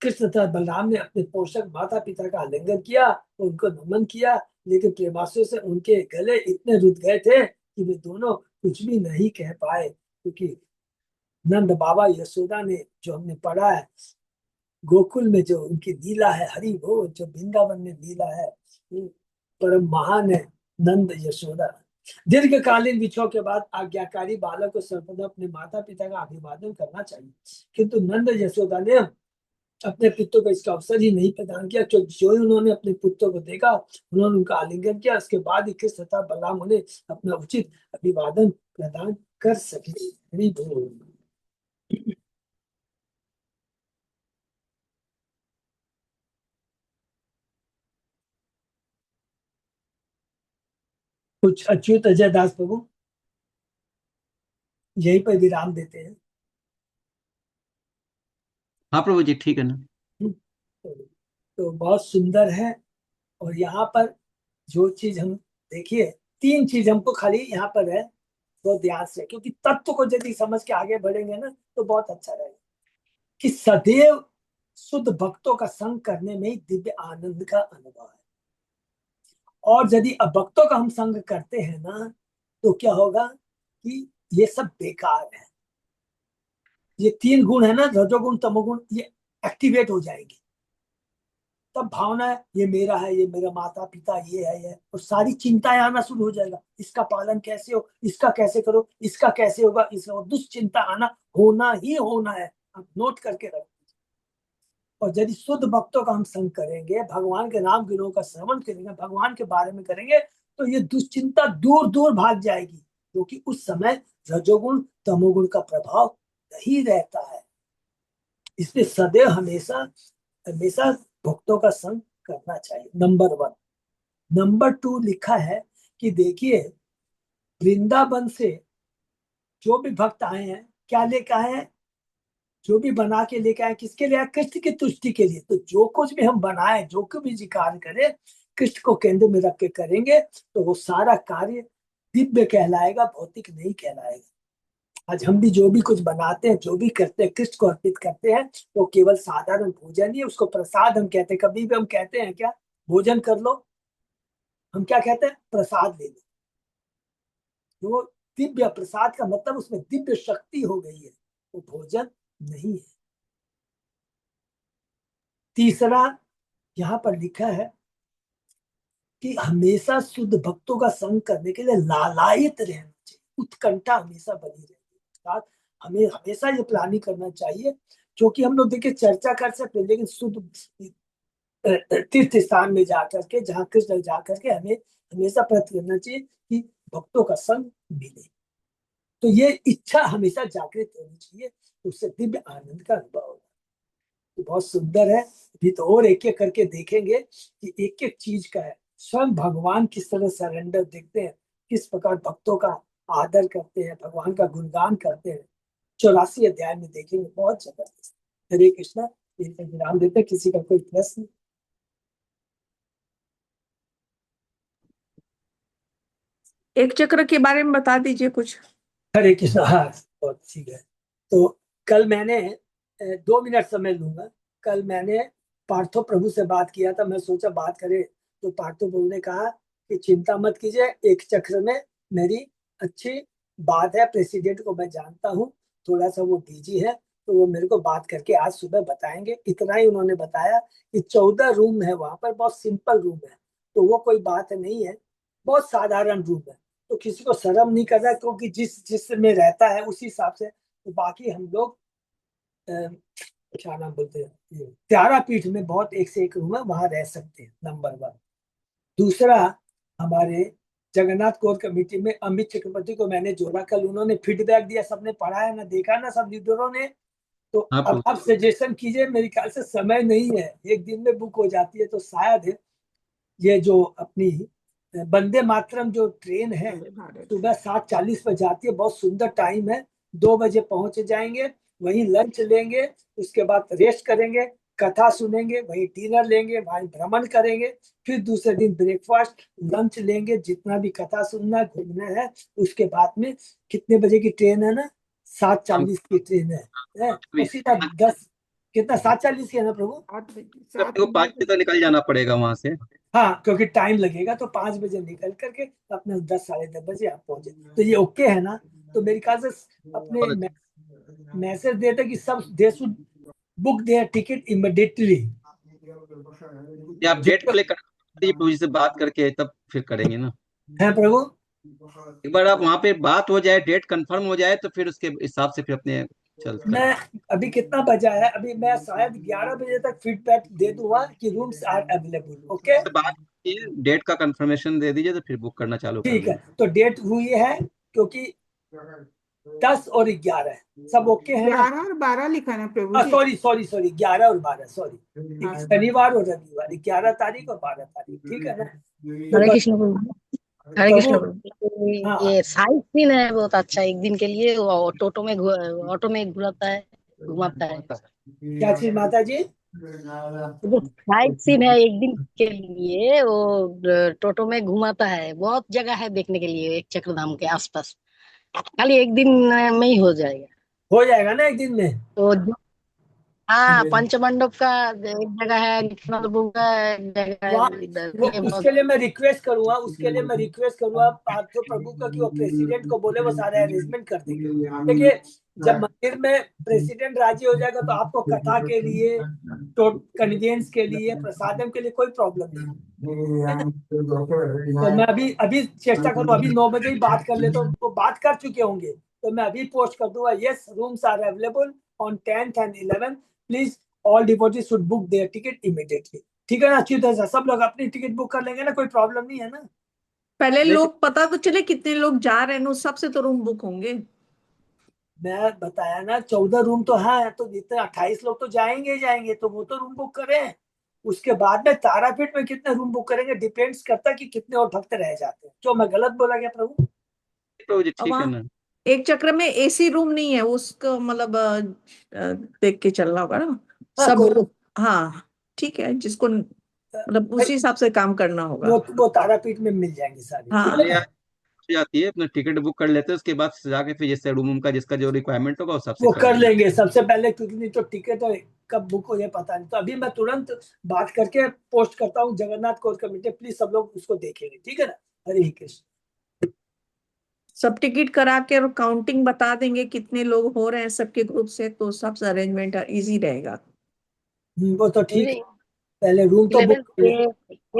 कृष्ण तथा बलराम ने अपने पोषक माता पिता का आलिंगन किया और उनको नमन किया, लेकिन प्रेमाशु से उनके गले इतने रुध गए थे कि वे दोनों कुछ भी नहीं कह पाए, क्योंकि नंद बाबा यशोदा ने, जो हमने पढ़ा है, गोकुल में जो उनकी लीला है, हरि बोल, जो वृंदावन में लीला है, वो परम महान है। नंद यशोदा दीर्घकालीन विछोह के बाद आज्ञाकारी बालक को सर्वदा अपने माता पिता का अभिवादन करना चाहिए, किंतु नंद यशोदा ने अपने पुत्र को इसका अवसर ही नहीं प्रदान किया। जो ही उन्होंने अपने पुत्र को देखा, उन्होंने उनका आलिंगन किया, उसके बाद ही कृष्ण तथा बलराम उन्हें अपना उचित अभिवादन प्रदान कर सके। हरि बोल। कुछ अच्युत अजय दास प्रभु यहीं पर विराम देते हैं। हाँ प्रभु जी, ठीक है ना। तो बहुत सुंदर है। और यहाँ पर जो चीज हम, देखिए, तीन चीज हमको खाली यहाँ पर है, तो ध्यान से, क्योंकि तत्व को यदि समझ के आगे बढ़ेंगे ना तो बहुत अच्छा रहेगा। कि सदैव शुद्ध भक्तों का संग करने में ही दिव्य आनंद का अनुभव है। और यदि अभक्तों का हम संग करते हैं ना, तो क्या होगा कि ये सब बेकार है। ये तीन गुण है ना, रजोगुण तमोगुण, ये एक्टिवेट हो जाएंगे। तब भावना है, ये मेरा है, ये मेरा माता पिता, ये है, ये, और सारी चिंताएं आना शुरू हो जाएगा। इसका पालन कैसे हो, इसका कैसे करो, इसका कैसे होगा, इसका, और दुश्चिंता आना होना ही होना है। आप नोट करके रखो। और यदि शुद्ध भक्तों का हम संग करेंगे, भगवान के नाम गिनों का श्रवण करेंगे, भगवान के बारे में करेंगे, तो ये दुश्चिंता दूर दूर भाग जाएगी, क्योंकि उस समय रजोगुण तमोगुण का प्रभाव नहीं रहता है। इसलिए सदैव हमेशा हमेशा भक्तों का संग करना चाहिए, नंबर वन। नंबर टू लिखा है कि देखिए, वृंदावन से जो भी भक्त आए हैं, क्या लेकर आए हैं? जो भी बना के लेके आए, किसके लिए आए? कृष्ण की तुष्टि के लिए। तो जो कुछ भी हम बनाए, जो कुछ भी कार्य करें, कृष्ण को केंद्र में रख के करेंगे, तो वो सारा कार्य दिव्य कहलाएगा, भौतिक नहीं कहलाएगा। आज हम भी जो भी कुछ बनाते हैं, जो भी करते हैं, कृष्ण को अर्पित करते हैं, वो केवल साधारण भोजन ही है, उसको प्रसाद हम कहते हैं। कभी भी हम कहते हैं क्या, भोजन कर लो? हम क्या कहते हैं? प्रसाद ले लो। वो दिव्य प्रसाद का मतलब उसमें दिव्य शक्ति हो गई है, वो भोजन नहीं है। तीसरा यहाँ पर लिखा है कि हमेशा शुद्ध भक्तों का संग करने के लिए लालायित रहना चाहिए, उत्कंठा हमेशा बनी रहती है। अर्थात हमें हमेशा ये प्लानिंग करना चाहिए, क्योंकि हम लोग देखिए चर्चा कर सकते हैं, लेकिन शुद्ध तीर्थ स्थान में जाकर के, जहाँ कृष्ण जाकर के, हमें हमेशा प्रयत्न करना चाहिए कि भक्तों का संग मिले। तो ये इच्छा हमेशा जागृत होनी चाहिए, उससे दिव्य आनंद का अनुभव होगा। तो बहुत सुंदर है। अभी तो और एक एक करके देखेंगे कि एक एक चीज का है। स्वयं भगवान किस तरह सरेंडर देखते हैं, किस प्रकार भक्तों का आदर करते हैं, भगवान का गुणगान करते हैं। 84 अध्याय में देखेंगे, बहुत जबरदस्त। हरे कृष्णा। इनका विराम देते हैं। किसी का कोई प्रश्न? एक चक्र के बारे में बता दीजिए कुछ। हरे कृष्णा। हाँ, बहुत ठीक है। तो कल मैंने 2 मिनट समय लूंगा। कल मैंने पार्थो प्रभु से बात किया था, मैं सोचा बात करें। तो पार्थो प्रभु ने कहा कि चिंता मत कीजिए, एक चक्र में मेरी अच्छी बात है, प्रेसिडेंट को मैं जानता हूँ, थोड़ा सा वो बिजी है, तो वो मेरे को बात करके आज सुबह बताएंगे। इतना ही उन्होंने बताया कि 14 रूम है वहां पर, बहुत सिंपल रूम है, तो वो कोई बात नहीं है, बहुत साधारण रूम है। तो किसी को शर्म नहीं करना, क्योंकि जिस जिस में रहता है उसी हिसाब से। तो बाकी हम लोग अ, क्या नाम बोलते हैं, ये त्यारापीठ में बहुत एक से एक रूम है, वहां रह सकते हैं, नंबर वन। दूसरा, हमारे जगन्नाथ कोर कमेटी में अमित चक्रवर्ती को मैंने जोड़ा। कल उन्होंने फीडबैक दिया, सबने पढ़ा है ना, देखा ना सब लीडरों ने। तो हाँ अब प्रभु। आप सजेशन कीजिए। मेरे ख्याल से समय नहीं है, एक दिन में बुक हो जाती है, तो शायद ये जो अपनी वंदे मातरम जो ट्रेन है, वंदे भारत। सुबह 7:40 पर जाती है, बहुत सुंदर टाइम है। 2 बजे पहुंच जाएंगे, वहीं लंच लेंगे, उसके बाद रेस्ट करेंगे, कथा सुनेंगे, वहीं डिनर लेंगे, वहीं भ्रमण करेंगे, फिर दूसरे दिन ब्रेकफास्ट लंच लेंगे, जितना भी कथा सुनना घूमना है। उसके बाद में कितने बजे की ट्रेन है ना? सात हम चालीस की ट्रेन है अभी और सीधा 10, कितना, 7:40 की है ना प्रभु? 7 बजे, अपने को 5 बजे 7 बजे। तक निकल जाना पड़ेगा वहां से। हाँ, क्योंकि टाइम लगेगा, तो 5 बजे निकल करके अपने 10 साढ़े 10 बजे आप पहुंचे, तो ये ओके है ना? तो मेरे ख्याल से अपने और मैसेज देते कि सब they should book their ticket immediately. ये आप डेट के लिए प्रभु जी से बात करके तब फिर करेंगे ना। है प्रभु। एक बार आप वहां पे बात हो जाए, डेट कंफर्म हो जाए, तो फिर उसके हिसाब से फिर अपने चल मैं करते अभी कितना बजा है, अभी मैं शायद 11 बजे तक फीडबैक दे दूंगा कि रूम्स आर अवेलेबल। ओके, हैं। बात कीजिए, डेट का कंफर्मेशन दे दीजिए तो फिर बुक करना चालू कर ठीक है। देंगे। तो डेट हुई है, क्योंकि 10 और 11 सब ओके है ना? 11 और 12 लिखा ना प्रभु जी? सॉरी सॉरी सॉरी, 11 और 12, सॉरी, हाँ। शनिवार और रविवार, 11 तारीख और 12 तारीख, ठीक है ना? तो हरे बस कृष्ण प्रभु। हरे प्रभु। कृष्ण प्रभु। हाँ, ये साइट सीन है बहुत अच्छा, एक दिन के लिए वो ऑटो में घुराता है, घुमाता है। क्या चीज माता जी? जो साइट सीन है एक दिन के लिए वो टोटो में घुमाता है, बहुत जगह है देखने के लिए एक चक्रधाम के आसपास। खाली एक दिन में ही हो जाएगा। हो जाएगा ना एक दिन में? तो हाँ, पंचमंडप का एक जगह है, नित्यानंद प्रभु का एक जगह है वहाँ इधर, वो ये बहुत। उसके लिए मैं रिक्वेस्ट करूंगा, उसके लिए मैं रिक्वेस्ट करूंगा पार्थो प्रभु का कि वो प्रेसिडेंट को बोले, वो सारे अरेंजमेंट कर देंगे। देखिए, जब मंदिर में प्रेसिडेंट राजी हो जाएगा तो आपको कथा के लिए, तो कन्वेंस के लिए, प्रसादम के लिए कोई प्रॉब्लम नहीं है ना? तो मैं अभी अभी चेष्टा करूँ, अभी 9 बजे ही बात कर ले, तो वो बात कर चुके होंगे, तो मैं अभी पोस्ट कर दूंगा, yes rooms are available on 10th and 11th, please all devotees should book their ticket immediately. ठीक है ना? अच्छी तरह से सब लोग अपनी टिकट बुक कर लेंगे ना, कोई प्रॉब्लम नहीं है ना? पहले लेकिन लोग पता तो चले कितने लोग जा रहे हैं, उस सबसे तो रूम बुक होंगे। मैं बताया ना, 14 रूम तो है, तो जितने 28 लोग तो जाएंगे ही जाएंगे, तो वो तो रूम बुक करें। उसके बाद में तारापीठ में कितने रूम बुक करेंगे, डिपेंड्स करता है कि कितने और भक्त रह जाते हैं। जो मैं गलत बोला क्या प्रभु? प्रभु जी अब ठीक है वहाँ ना। एक चक्र में एसी रूम नहीं है, उसको मतलब देख के चलना होगा ना हाँ, सब। कोई हाँ, ठीक है, जिसको मतलब उसी हिसाब से काम करना होगा। वो तारापीठ में मिल जाएंगे सारे, ठीक है पहले हाँ, ना? आप हो जाती है, अपना टिकट बुक कर लेते हैं, उसके बाद जाके फिर जैसे रूम का जिसका जो रिक्वायरमेंट होगा उस हिसाब से वो कर कर लेंगे। लेंगे सबसे पहले, क्योंकि नहीं तो टिकट कब बुक हो जाए पता नहीं। तो अभी मैं तुरंत बात करके पोस्ट करता हूँ जगन्नाथ कोर कमेटी, प्लीज सब लोग उसको देखेंगे, ठीक है ना? हरे कृष्ण। सब टिकट करा के और काउंटिंग बता देंगे कितने लोग हो रहे हैं सबके ग्रुप से, तो सब अरेंजमेंट इजी रहेगा। वो तो ठीक है, मुझे पहले रूम तो बुक 11 कर ले।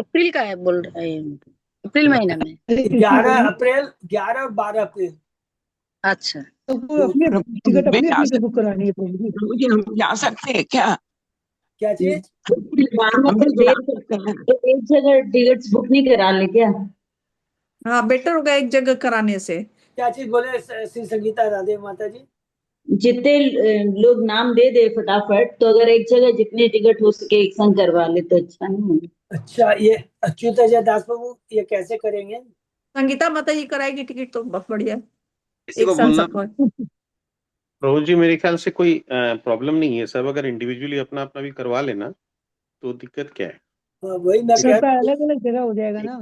अप्रैल का है बोल रहे हैं, अप्रैल महीना में। हरे कृष्ण 11 अप्रैल, 11 और 12 अप्रैल। अच्छा। तो अपने टिकट अपनी अपनी से बुक करानी है प्रभु जी। प्रभु जी हम जा सकते हैं क्या? क्या चीज? हम भी जा सकते हैं। एक जगह टिकट्स बुक नहीं करा ले क्या? हाँ, बेटर होगा एक जगह कराने से। क्या चीज बोले श्री संगीता राधे माता जी? जितने लोग नाम दे दे फटाफट, तो अगर एक जगह जितने टिकट हो सके एक संग करवा ले तो अच्छा नहीं है? अच्छा, ये अच्युत अजय दास बाबू ये कैसे करेंगे? संगीता माता जी कराएगी टिकट तो बहुत बढ़िया है, किसी एक को साथ बोलना। सबको। प्रभु जी मेरे ख्याल से कोई प्रॉब्लम नहीं है, सब अगर इंडिविजुअली अपना अपना भी करवा लेना तो दिक्कत क्या है? वही मैं कह सबका अलग अलग जगह हो जाएगा ना।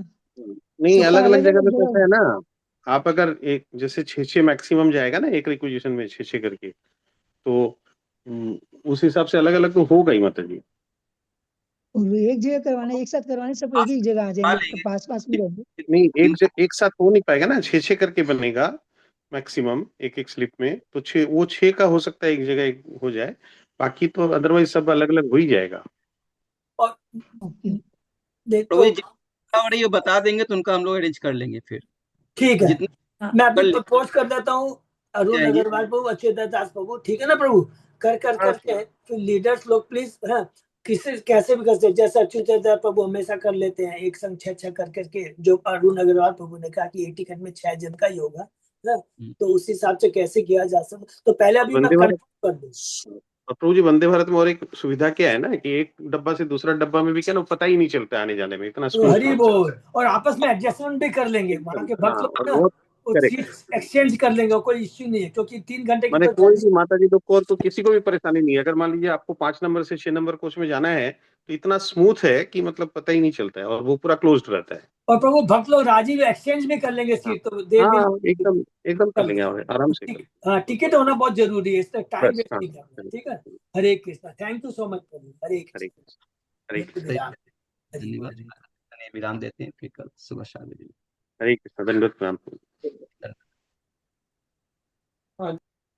नहीं, सबका अलग अलग अलग जगह अलग पे जगह। कैसा है ना, आप अगर एक जैसे 6-6 मैक्सिमम जाएगा ना एक रिक्विजिशन में, 6-6 करके, तो उस हिसाब से अलग अलग तो होगा ही माता जी। और एक जगह करवाने, एक साथ करवाने, सब एक ही जगह आ आ जाएंगे, लेंगे। पास पास में रहेंगे। नहीं, एक साथ हो नहीं पाएगा ना, 6-6 करके बनेगा मैक्सिमम एक एक स्लिप में, तो 6 वो 6 का हो सकता है एक जगह हो जाए, बाकी तो अदरवाइज सब अलग अलग हो ही जाएगा। और ओके। प्रभु देखो, जी जितना हो रही है बता देंगे तो उनका हम लोग अरेंज कर लेंगे फिर। ठीक है, हाँ, मैं अभी कर ले पोस्ट कर देता हूँ। अरुण जाएंगे। अग्रवाल प्रभु, अच्युत दास प्रभु, ठीक है ना प्रभु? कर कर हाँ, करके फिर लीडर्स लोग प्लीज, हाँ, किसी कैसे भी कर सकते, जैसे अच्युत दास प्रभु हमेशा कर लेते हैं, एक संग 6-6 कर करके, जो अरुण अग्रवाल प्रभु ने कहा कि 80 खंड में 6 जन का ही होगा, हाँ, तो उस हिसाब से कैसे किया जा सकता, तो पहले अभी मैं वंदे भारत, कंफर्म कर दूं। और प्रभु जी वंदे भारत में और एक सुविधा क्या है ना कि एक डब्बा से दूसरा डब्बा में भी क्या ना, पता ही नहीं चलता आने जाने में, इतना तो स्मूथ हरी होता बोल, और आपस में एडजस्टमेंट भी कर लेंगे, है वहां एकदम। के हाँ, भक्त लोग और ना, बहुत वो करेक्ट। सीट एक्सचेंज कर लेंगे, कोई इश्यू नहीं है, क्योंकि 3 घंटे की माने तो कोई जर्नी। भी माता जी लोग को और तो किसी को भी परेशानी नहीं है, अगर मान लीजिए आपको 5 नंबर से 6 नंबर कोच में जाना है तो इतना स्मूथ है कि मतलब पता ही नहीं चलता है, और वो पूरा क्लोज्ड रहता है। और प्रभु भक्त लोग राजी भी एक्सचेंज भी कर लेंगे हाँ, सीट, तो दे हाँ, विल एकदम एकदम कर कर लेंगे, आराम से कर लेंगे। हाँ, टिकट होना बहुत जरूरी है, इससे टाइम बस, वेस्ट हाँ, नहीं करना, ठीक है? हरे Krishna, thank you so much प्रभु, हरे हरे कृष्णा। कृष्ण, हरे जय कृष्ण। गुरुराम, हरि बोल। धन्यवाद। विराम देते हैं, फिर कल सुबह 7 बजे। हरे कृष्ण, दंडवत प्रणाम। हाँ।